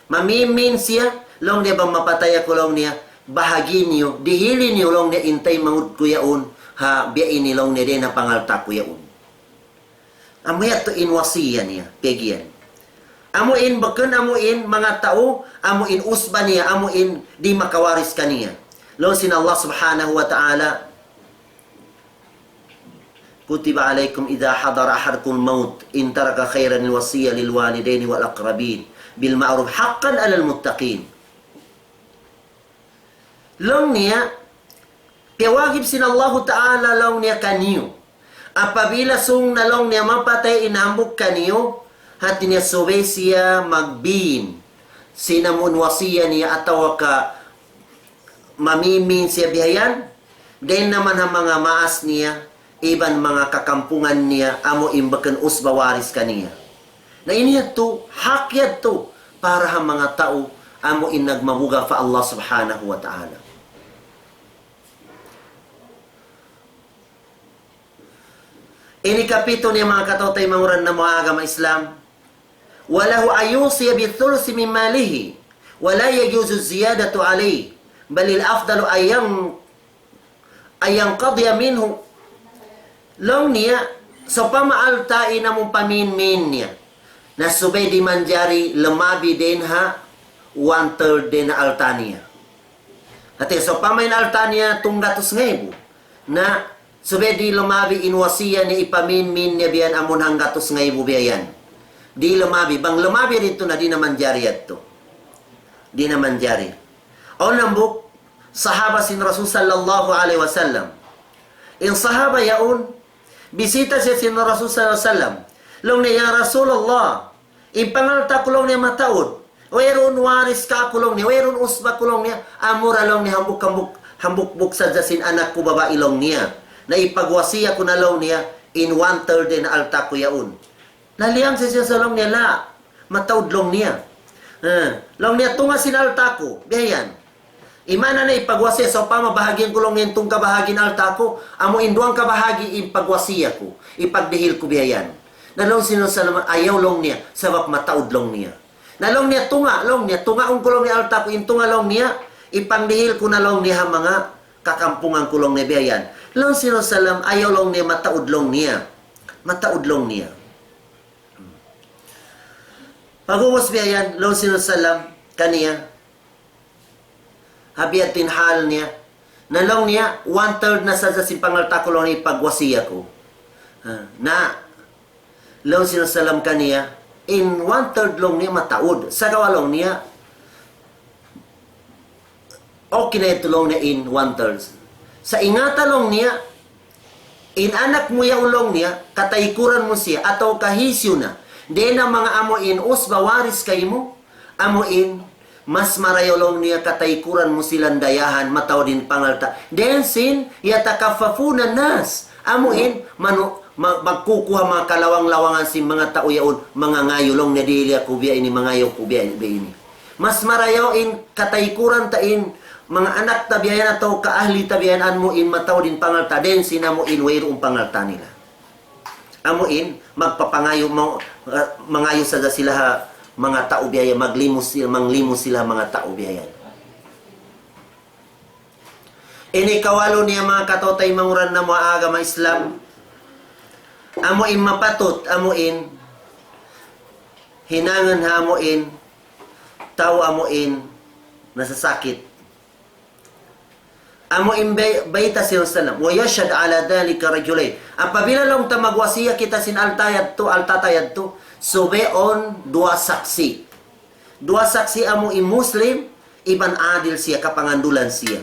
Mamimin siya long niya ba mapatay ako long niya bahagi niyo, dihili niyo long niya intay mangud kuyaon, ha biya inilong ni din na pangalta ko yaon. Amuya to in wasiya niya, pegian. Amuin bakun amuin mga tao, amuin usba niya, amuin di makawaris kaniya. Lawan sin Allah subhanahu wa ta'ala, kutiba alaykum idha hadara ahadakum maut in taraka khairan alwasiya lilwalidaini wal aqrabin bil ma'ruf haqqan 'alal muttaqin. Long niya piwagib sin Allah ta'ala long niya kaniyo. Apabila sung na long niya mapatay inambok kaniyo, hati niya sobesiya magbin sinamun wasiya niya atawa ka mamimin siya bihayan. Then naman ang mga maas niya, iban mga kakampungan niya, amo imbakan usbawaris kaniya. Na iniyat to, hakyat to, para ang mga tao, amo nagmabuga fa Allah subhanahu wa ta'ala. Ini kapito niya mga katotay manguran na mga agama Islam. Walahu ayusiya bithulsi min malihi, wala yajuzu ziyadatu alayhi, balil afdalu ayang qadya minhu. Long niya, so pamaaltai na mong pamin-min niya, na subay di manjari lemabi din ha, 1/3 din na alta niya. At so pamain alta niya tunggatos ngayon, na subay di lemabi inwasiya ni ipamin-min niya biyan amon hanggatos ngayon biyan. Di lemabi, bang lemabi rito na di naman jari yato. Di naman jari. O nambuk, sahaba sin Rasul sallallahu alaihi wasallam. In sahaba yaun, bisita siya sin Rasul sallallahu alaihi wasallam. Long niya, Rasulullah, ipangalta kulong niya mataod. Weron waris ka kulong niya, weron usba kulong niya, amura long niya hambuk-buk sa jasin anak ko babae long niya. Na ipagwasiya ko na long niya, in 1/3 din na alta ko yaun. Naliyang siya sa long niya, la, mataod long niya. Long niya, tunga sinalta ko, bihayan. Imana na ipagwasiya, so pa mabahagyan ko long niya itong kabahagi na alta ko, amo induang kabahagi ipagwasiya ko, ipagdihil ko bihayan. Nalong sinusalaman, ayaw long niya, sabab mataod long niya. Nalong niya, tunga ang kulong niya alta ko, intunga long niya, ipangdihil ko na long niya mga kakampungan kulong niya bihayan. Long sinusalam, ayaw long niya, mataod long niya. Mataod long niya. Pag-uwas biyayan, long sinusalam, kaniya, habiatin hal niya, nalong niya, 1/3 na sa simpangalta ko lang ipagwasiya ko. Na, long sinusalam kaniya, in 1/3 long niya mataod. Sa gawalong niya, okay na ito long niya in 1/3. Sa ingatalong niya, in anak mo yaulong niya, kataykuran mo siya, ataw kahisyo na, di na mga amuin, usba waris kayo mo, amuin, mas marayolong niya kataykuran mo silang dayahan, mataw din pangalta. Den sin, yatakafafunan nas, amuin, magkukuha mga kalawang-lawangan si mga tao yaon, mga ngayolong na dilya kubya ini, mga yaw kubya ini. Mas marayaw kataykuran tain, mga anak tabiyan ataw kaahli tabiyanan mo in mataw din pangalta, den sin amuin, wayroong pangalta nila. Amuin, magpapangayo mo, mangayo sa sila ha, mga tao biyaya, manglimos sila mga tao biyaya. Ini kawalo niya mga katotay manguran na mga agama Islam. Amuin mapatot, amuin, hinangan ha amuin, tao amuin, nasasakit. Amo imbayta siya salam. Wa yashhad ala dhalika rajulain. Apabila lang tamagwasiya kita sin altatayad to, subeon dua saksi. Dua saksi amo muslim, iban adil siya, kapangandulan siya.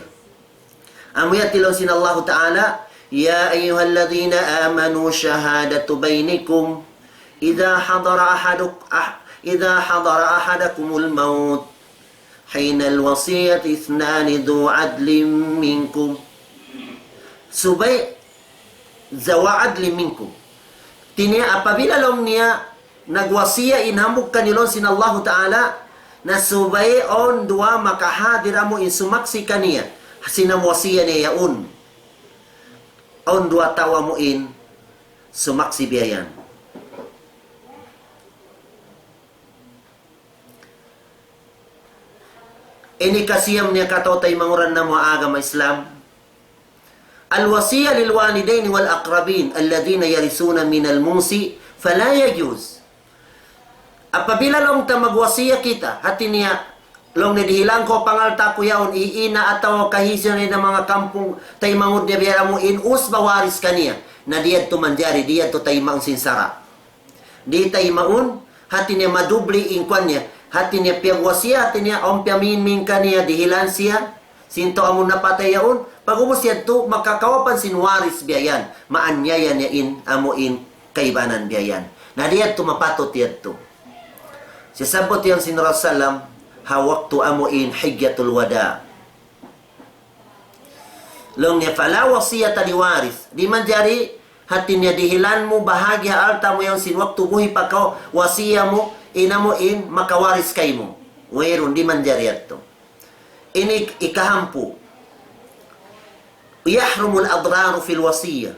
Amo yatilaw sin Allah Ta'ala, ya ayyuhalladhina amanu shahadatu bainikum idha hadara ahadakumul maut حين الوصية 2 ذو عدل منكم subay zawa adli minkum. Tinia apabila long niya nagwasiya inhambuk kanilon sin Allah Ta'ala na subay on dua makahadir mo insumaksi kaniya sinamwasiya niya on dua tawa mo in sumaksi biyayan. Ini kasiyam niya katotay manguran na mga agama Islam. Al-wasiya lil walidain wal aqrabin alladhina yarisuna min al-mumsi fala yajuz. Apabila long ta magwasiya kita, hati niya long nadihilang ko pangalta ko yaon iina ataw kahisyon ni mga kampung tay mangud niya biya mo inus bawaris kaniya na diyad tumanjari diyad to tay maung sinsara. Di tay maun hati niya madubli ingkwan niya. Hati niya piyagwasiya, hati niya om piyaminmin kaniya dihilan siya. Sinto amo napatay yaon. Pagubos yan to, makakawapan sinwaris biyayan. Maanyayan niya amo kaibanan biyayan. Na diyan to mapatot yan to. Sisabot yan sin Rasulullah, hawak to amo higyatul wada. Long niya fala wasiyat liwaris. Di man jari, hati niya dihilan mo, bahagya alta mo yung sinwak tubuhi pa ka, wasiya mo, inamo makawaris kay mo. Weron, di man jari yan to. Ini ikahampu. Yahrumul adraru fil wasiya.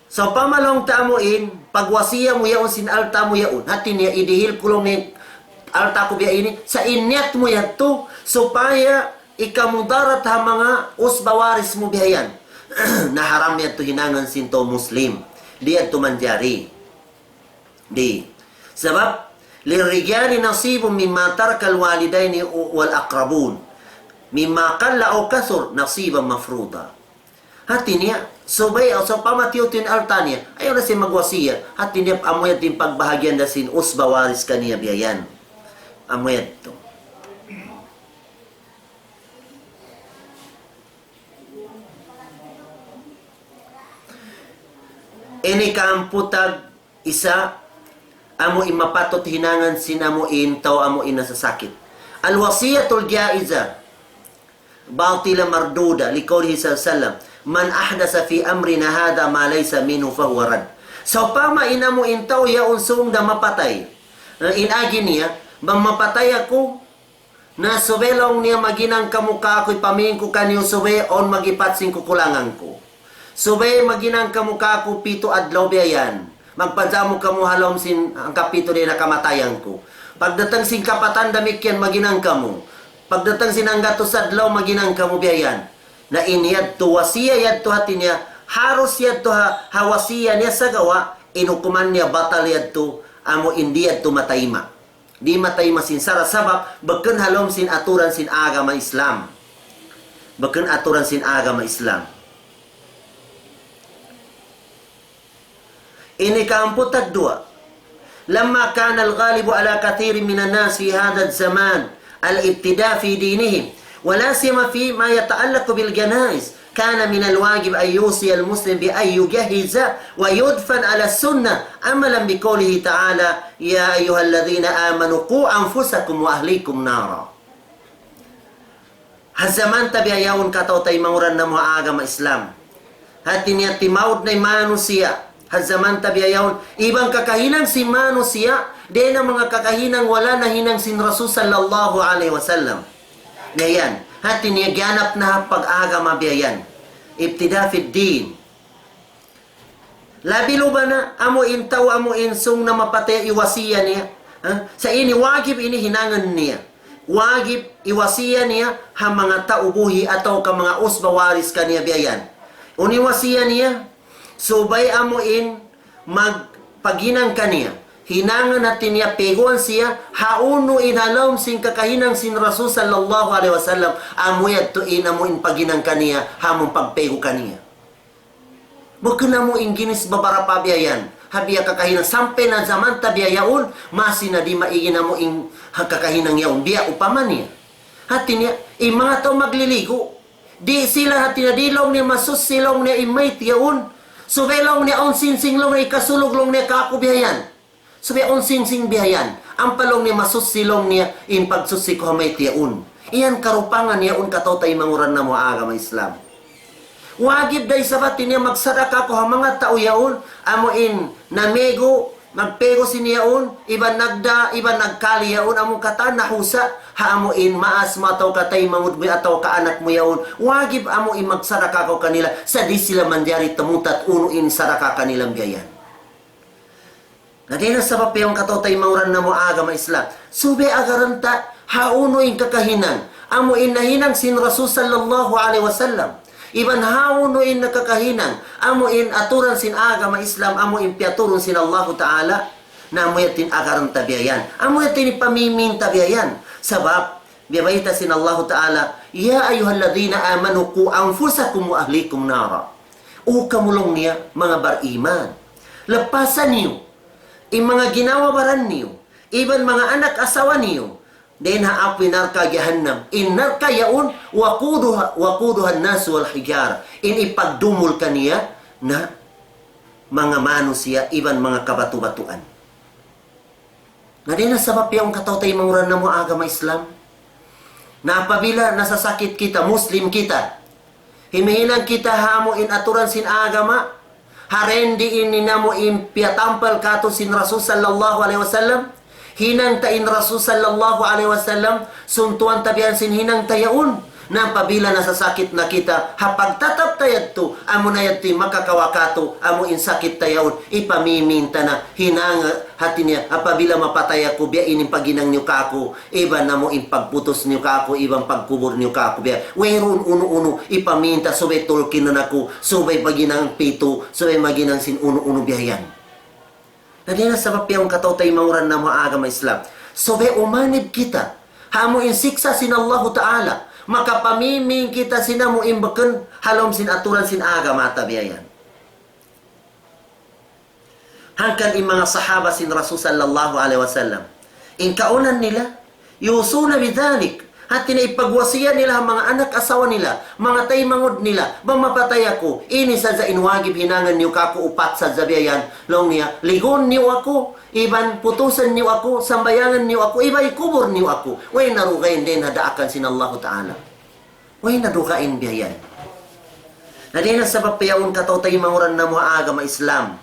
So, pamalong tamuin, pag wasiya mo yaon, sinalta mo yaon, hati niya, idihil kulong ni alta ko biya ini, sa inyat mo yan to, supaya ikamudarat ha mga usbawaris mo biyayan. Naharam yan to hinangan sinto Muslim. Di yan to manjari. Di. Sabab, lirrijali nasibun mimma tarkal walidaini wal aqrabun. Mimma qalla o kasur nasiban mafruda. Hati niya, subay o sa pamatiyutin alta niya, ayaw na siya magwasiya. Hati niya, amoy din pagbahagyan na sin usbawaris kaniya biyayan. Amoy ito. Ini kaamputag isa, amo mapatot hinangan sinamuin, tao amuin na sa sakit. Al-wasiyatul jaiza. باطل مردودة لقوله صلى الله عليه وسلم من أحدث في أمرنا هذا ما ليس منه فهو رد. So pama inamu intaw ya unsung da mapatay. Inagi niya, bang mapatay ako na subelong niya maginang kamukha ko'y pamingin ko kanyo sube on magipatsing kukulangan ko. Sube maginang kamukha ko pito adlaw biyayan. Magpadzamo kamo halom sin ang kapito din nakamatayan ko. Pagdatang sin kapatan damikyan maginang kamo. Pagdatang sinanggato sa adlaw maginang kamubiyayan na iniyad to wasiya yad to hati niya haros yad to hawasiya niya sa gawa inukuman niya batal yad to amo indi yad to matayma di matayma sin sara sabab baken halom sin aturan sin agama Islam baken aturan sin agama Islam ini kaamputag dua lamma kana al-ghalibu ala kathirin minan nas fi hadha az-zaman الابتداء في دينهم ولا سيما في ما يتعلق بالجنائز كان من الواجب أن يوصي المسلم بأن يجهز ويدفن على السنة عملا بقوله تعالى يا أيها الذين آمنوا قوا أنفسكم وأهليكم نارا. Hazaman tabi ayawn kataw tay manguran na mga agama Islam. Hati niya timawd na manusia. Hazaman tabi ayawn ibang kakahinang si manusia. Di na mga kakahinang wala na hinang sin Rasul sallallahu alaihi wasallam. Ngayon, hati niya ganap na pag-agama biyayan. Ibtida fi din. Labilo ba na amo intaw amo insung na mapatay iwasiya niya? Sa ini wajib ini hinangan niya. Wajib iwasiya niya ha mga taubuhi atau ka mga usbawaris kaniya biyayan. Uniwasiya niya, subay amo magpaginang kaniya. Hinangan natin niya peguan siya hauno inhalom sin kakahinang sin Rasul sallallahu alaihi wasallam amuyad to inamuin paginang kaniya hamong pagpego kaniya. Bukan mo inginis babara pabiyayan habiya kakahinang sampai na zaman tabiyayaon masina di maigina mo ing kakahinang yaon biya upaman niya. Hati niya mga tao magliligo di sila hati na dilong niya masus silong niya imay yaon subelong niya on sinsinglong niya ikasuloglong niya kakubiyayan. Sabi on sing bihayan, ang palong niya masusilong niya in pagsusik hamay tiyaun. Iyan karupangan niya un katotay manguran na mga agama Islam. Wagib day sabat niya magsadaka ko mga tao yaun, amo namego, magpego siniyaun, iban nagda, iban nagkali yaun, amo kata nahusa, amo maas mataw katay mangudmi ataw kaanak mo yaun. Wagib amo magsadaka ko kanila, sa di sila manjari temutat uno sadaka kanilang gayan. Nadina sabab yung katotay mauran na mo agama Islam. Sube agaranta hauno yung kakahinan. Amo inahinang sin Rasul sallallahu alaihi wasallam. Iban hawunuin nakakahinang. Amuin aturan sin agama Islam. Amuin piaturun sin Allah Ta'ala. Na amuyatin agaran tabiayan. Amuyatin ipamiming tabiayan. Sabab, biyabaita sin Allah Ta'ala, Ya ayuhalladina amanu ku anfusakum wa ahlikum nara. Ukamulong niya, mga bariman. Lepasan niyo. Mga ginawa baran niyo. Iban mga anak asawa niyo. Din haapoy narka jahannam. In narka yaun, wakuduhan nasu wal hijar. In ipagdumul kaniya na mga manusia, iban mga kabatu-batuan. Nga din na sabab yung katawtay manguran na mo agama Islam. Na apabila nasasakit kita, Muslim kita, himihinang kita hamo in aturan sin agama, harendi in ninamo in piatampal kato sin Rasul sallallahu alaihi wasallam, hinang ta in Rasul sallallahu alaihi wasallam, suntuan tabian sin hinang tayaun, na apabila nasasakit na kita, hapag tatap tayad to, amo na yad ti makakawakato, amo in sakit tayaun, ipamiminta na, hinang hati niya, apabila mapatay ako, biya ining paginang niyo kako, iba na mo in pagputos niyo kako, ibang pagkubur niyo kako, biya, weron uno-uno, ipaminta, subay tulkin na ako, subay paginang pito, subay maginang sin uno-uno biyayan. Nadina sa papiyang katawtay mauran na mga agama Islam, subay umanib kita, hamo in siksa sin Allah Ta'ala, makapamiming kita sinamu imbaken halom sin aturan sin agama tabiayan. Hangkan in mga sahaba sin Rasul sallallahu alaihi wasallam. In kaunan nila, yusuna bidhalik. Hati na ipagwasiya nila mga anak asawa nila, mga taymangod nila, bang mapatay ako, ini sa inwagib hinangan niyo kako upat sa zabiayan, long niya, ligon niyo ako, iban putusan niyo ako, sambayangan niyo ako, iba ikubur niyo ako. Way narugayin din hadaakan sin Allah Ta'ala. Way narugayin biyayan. Na din sa papayaon katawtay manguran na mga agama Islam.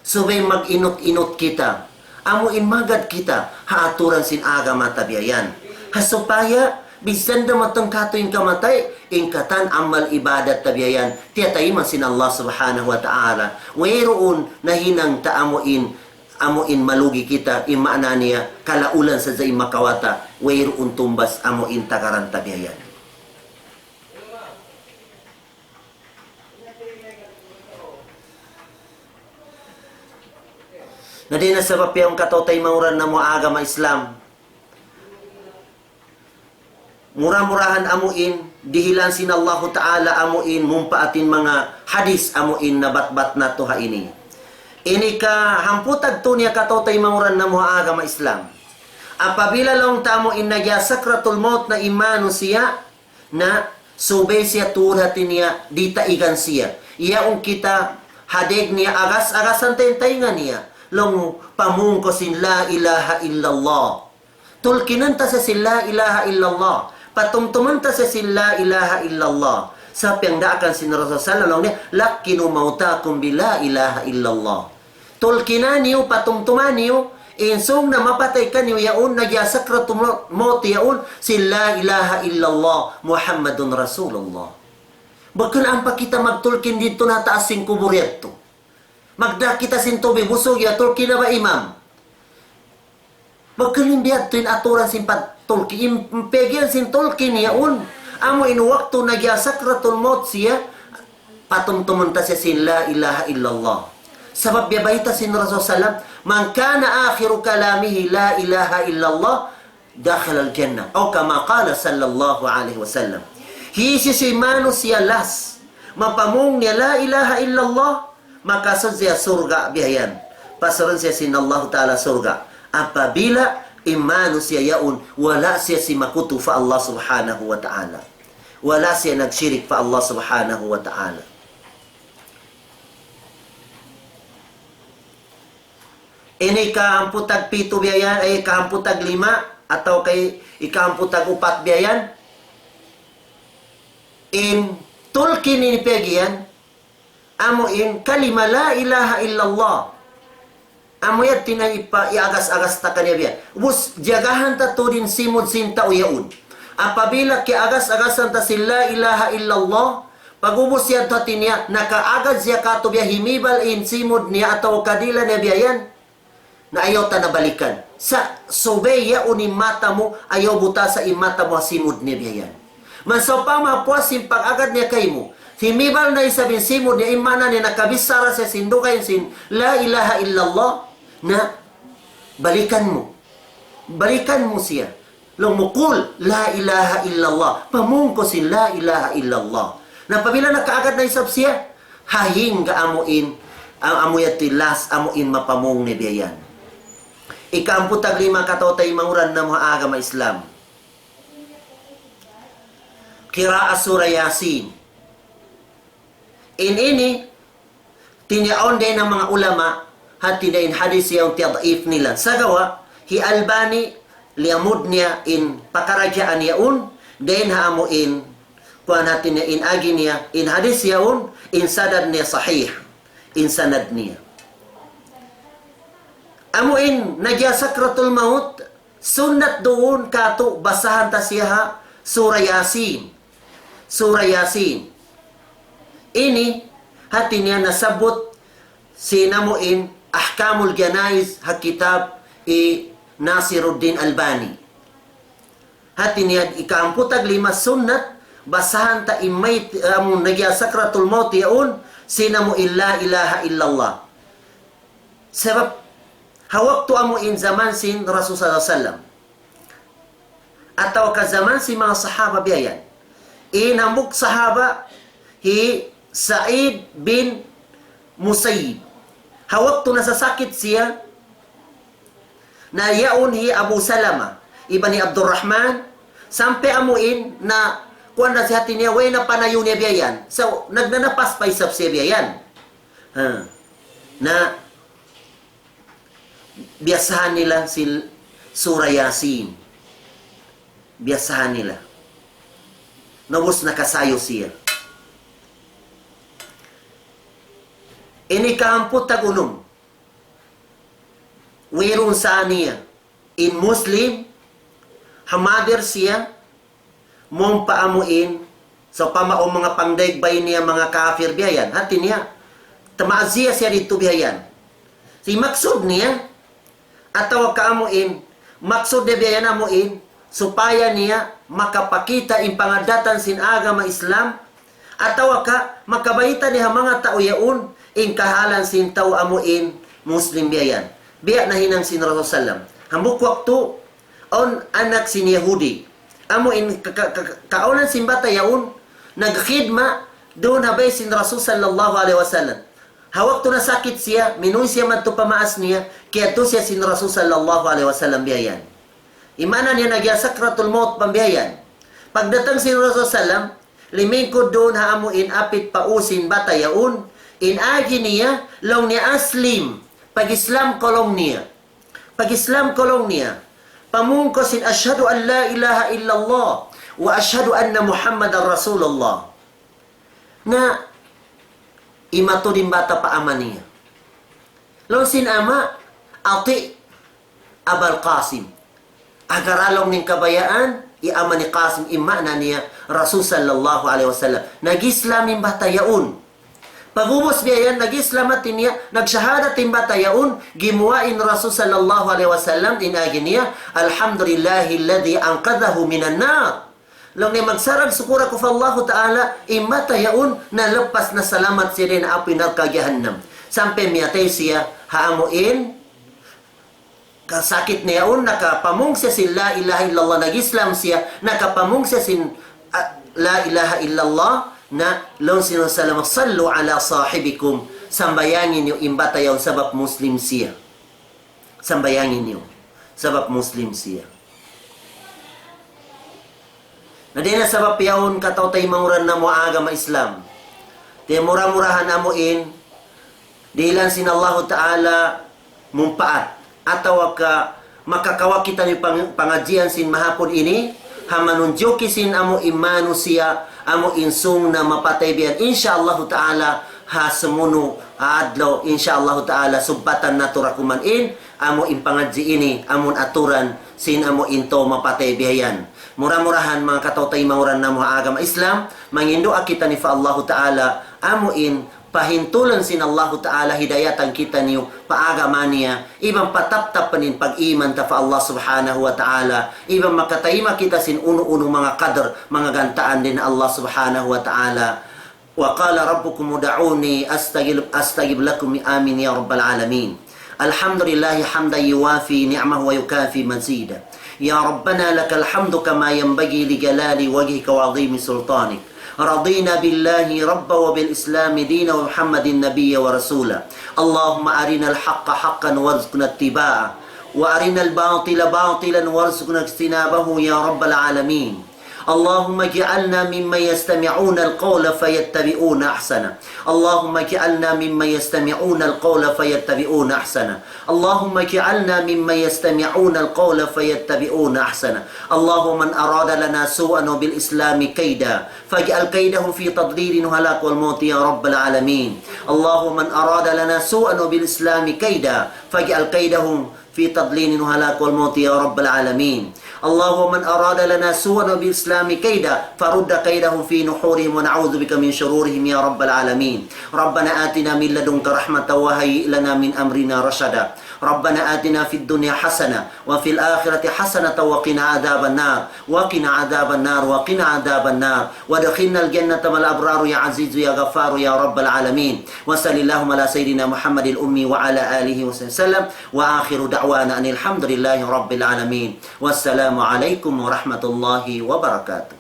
Subay mag-inot-inot kita, amuin magad kita, haaturan sin agama tabiayan. Hasupaya, bisan da matang kato yung kamatay, ingkatan amal ibadat tabiayan, tiyatay masin Allah subhanahu wa ta'ala. Wayroon na hinang taamuin, amuin malugi kita, imaana niya, kalaulan sa zay makawata, wayroon tumbas, amuin takaran tabiayan. Na din na sa papiyang katawtay mauran na mga agama Islam, murah-murahan amuin, dihilan sin Allah Ta'ala amuin, mumpaatin mga hadis amuin na batbat na tuha ini. Ini ka hamputag to niya katawtay manguran na mga agama Islam. Apabila long tamo in nagya sakratul maut na imano siya, na subay siya turhatin niya, dita igan siya. Iyaong kita hadeg niya, agas-agasan tayong niya, long pamungko sin la ilaha illallah. Tulkinan ta sa sin la ilaha illallah. Patumtuman ta sa la ilaha illallah. Sa piyangdaakan sin Rasul sallallahu alaihi wasallam, lakinu mautakum bila ilaha illallah. Tulkinan niyo, patumtuman niyo, insong na mapatay ka niyo yaon, nagyasakratum maut yaon, la ilaha illallah, Muhammadun Rasulullah. Bakit ang pa kita magtulkin dito na taas sin kuburyeto? Magda kita sin tubig, busog ya, tulkin na ba imam? Magkalindi at tuwin aturan sin patulki. Impegyan sin tulki niya un. Amo inuwakto nagyasakratul maut siya. Patumtumunta siya sin la ilaha illallah. Sabab yabayta sin Rasul sallam, man kana akhiru kalamihi la ilaha illallah, dakhil al-jannah. O kama qala sallallahu alaihi wasallam. Hisi si mano siya las. Mapamung niya la ilaha illallah, makasad siya surga bihayan. Pasaran siya sin Allah Ta'ala surga. Apabila imano siya yaun, wala siya si makutu fa Allah subhanahu wa ta'ala. Wala siya nagsyirik fa Allah subhanahu wa ta'ala. Ini kahamputag pito biyayan, ay kahamputag lima, atau kay ikahamputag upat biyayan. In tulkin ini pegian, amo in kalima la ilaha illallah. Amoyat tinang iagas-agas ta kanya biya. Bus jagahan ta to din simod sinta uyaun. Apabila ki agas-agasan ta sila ilaha illallah, pagubos siya to tinya, nakaagad siya kato biya himibal in simod niya ataw kadila niya biyayan, na ayaw ta nabalikan. Sa sobeya unim mata mo, ayaw buta sa imata mo simod niya biyayan. Manso pa mapuas sin pag-agad niya kay mo. Si Mibal na isabing simod niya imana niya nakabisara sa sindukay sin la ilaha illallah na balikan mo. Balikan mo siya. Lumukul la ilaha illallah. Pamungko si la ilaha illallah. Na pabila nakaagad na isab siya, hahing ga amuin ang amuyat tilas amuin mapamong ni biyayan. Ikamputag 5 katotay manguran na mga agama Islam. Qira'a surah Yasin. Ini tinyaon din ng mga ulama at tinayin hadis yung tiyadaif nila. Sa gawa, hi Albani liamud niya in pakaragyaan yaun, din haamuin kuan natin niya in agi niya, in hadis yaun, in sadad niya sahih, in sanad niya. Amuin, nagya sakratul maut, sunat doon kato, basahan ta siya surah Yasin. Surah Yasin. Ini, hati niya nasabot sinamuin Ahkamul Janaiz hakitab Nasiruddin Albani. Hati niya ikamputag 5 sunnat basahan ta imay nagya sakratul maut yaun sinamu illa ilaha illallah. Sebab hawak tu amuin zaman sin Rasul sallallahu alaihi wasallam atau ka zaman si mga sahaba biayan. Inamuk sahaba hi Sa'id bin Musayyib. Hawak tu nasasakit siya na yaun hi Abu Salama ibani Abdurrahman sampai amuin na kuan na si hati niya way na panayon niya biyayan. So nagnanapas pa isap siya biyayan. Na biyasahan nila si surah Yasin. Biyasahan nila. Nawus nakasayo siya. Ini kaamput tagunong. Wirun sa niya. In Muslim, hamadir siya, mong paamuin, so pamaong mga pangdagbay niya mga kafir biyayan. Hati niya, tamaazia siya dito biyayan. Si maksud niya, ataw kaamuin, maksud niya biyayan amuin, supaya niya makapakita in pangadatan sin agama Islam, ataw ka makabaita niya mga tao yaun, in kahalan sin tao amuin Muslim biyayan. Biya na hinang sin Rasul sallam. Hambuk waktu on anak sin Yahudi. Amuin kaunan sin bata yaun nagkhidma doon habay sin Rasul sallallahu alaihi wasallam. Hawak to nasakit siya, minuy siya madto pamaas niya, kaya to siya sin Rasul sallallahu alaihi wasallam biyayan. Imana niya nagya sakratul maut pambiyayan. Pagdatang sin Rasul sallam, limingkod doon haamuin apit pausin bata yaun. In agi niya, long niya aslim. Pag-Islam kolong niya. Pag-Islam kolong niya. Pamungkosin, asyhadu an la ilaha illallah. Wa asyhadu anna Muhammadan Rasulullah. Na, imato din bata pa ama niya. Long sin ama, ati Abal Qasim. Agaralong ning kabayaan, i-ama ni Qasim, imana niya, Rasul sallallahu alaihi wasallam. Nag-Islam ning bata yaun. Pagubos niya yan, nag-islamatin niya, nagsyahadat bata yaun, gimuwain Rasul sallallahu alaihi wasallam, inagin niya, alhamdulillahilladhi anqadhahu minan nar. Lang niya magsarag, sukura ko fa Allah Ta'ala, imata yaun, na lepas na salamat siya rin na apoy narkagihannam. Sampai miyatay siya, haamuin, kasakit niya yaun, nakapamung siya sin la ilaha illallah, nag-islam siya, nakapamung siya sin la ilaha illallah, na long sinasalam sallu ala sahibikum, sambayangin niyo imbata yaw sabab Muslim siya. Sambayangin niyo sabab Muslim siya. Na din na sabab yawn katawtay manguran na mo agama Islam. Di mura-murahan amuin dilan sin Allah Ta'ala mumpaat ataw ka makakawa kita ni pangajian sin mahapon ini hamanunjoki sin amo imanu siya amo insung na mapatay biyan insyaallah ta'ala ha sumuno adlaw insyaallah ta'ala subbatan naturakuman in amo impangadji ini amon aturan sin amo into mapatay biyan mura-murahan mga katawtay mauran na mga agama Islam mangindo akita ni fa Allah ta'ala amo in pahintulan sin Allah Ta'ala hidayatan kita niyo paagama niya, ibang pataptap panin pag-iman ta fa Allah Subhanahu wa Ta'ala, ibang makatayma kita sin uno-uno mga qadr, mga gantaan din Allah Subhanahu wa Ta'ala. Wa qala rabbukum ud'uni astajib lakum, amin ya rabbal alamin. Alhamdulillahi hamdan yuwafi ni'mahu wa yukafi mazida. Ya rabbana lakal hamdu kama yanbaghi li jalali wajhika wa 'azimi sultanik. رضينا بالله ربا وبالإسلام دينا ومحمد النبي ورسولا. اللهم أرنا الحق حقا وارزقنا اتباعه وأرنا الباطل باطلا وارزقنا اجتنابه يا رب العالمين. اللهم اجعلنا ممن يستمعون القول فيتبعون أحسنه. اللهم اجعلنا ممن يستمعون القول فيتبعون أحسنه. اللهم اجعلنا ممن يستمعون القول فيتبعون أحسنه. اللهم من أراد لنا سوءا وبالإسلام كيدا فاجعل كيده في تضليل وهلاك والموت يا رب العالمين. اللهم من أراد لنا سوءا وبالإسلام كيدا فاجعل كيده في تضليل وهلاك والموت يا رب العالمين. اللهم من أراد لنا سوءا وبالإسلام كيدا فرد كيدهم في نحورهم ونعوذ بك من شرورهم يا رب العالمين. ربنا آتنا من لدنك رحمة وهيئ لنا من أمرنا رشدا. ربنا آتنا في الدنيا حسنة وفي الآخرة حسنة وقنا عذاب النار وقنا عذاب النار وقنا عذاب النار وادخلنا الجنة مع الأبرار يا عزيز يا غفار يا رب العالمين. وصل اللهم على سيدنا محمد الأمي وعلى آله وسلم وآخر دعوانا أن الحمد لله رب العالمين. والسلام عليكم ورحمة الله وبركاته.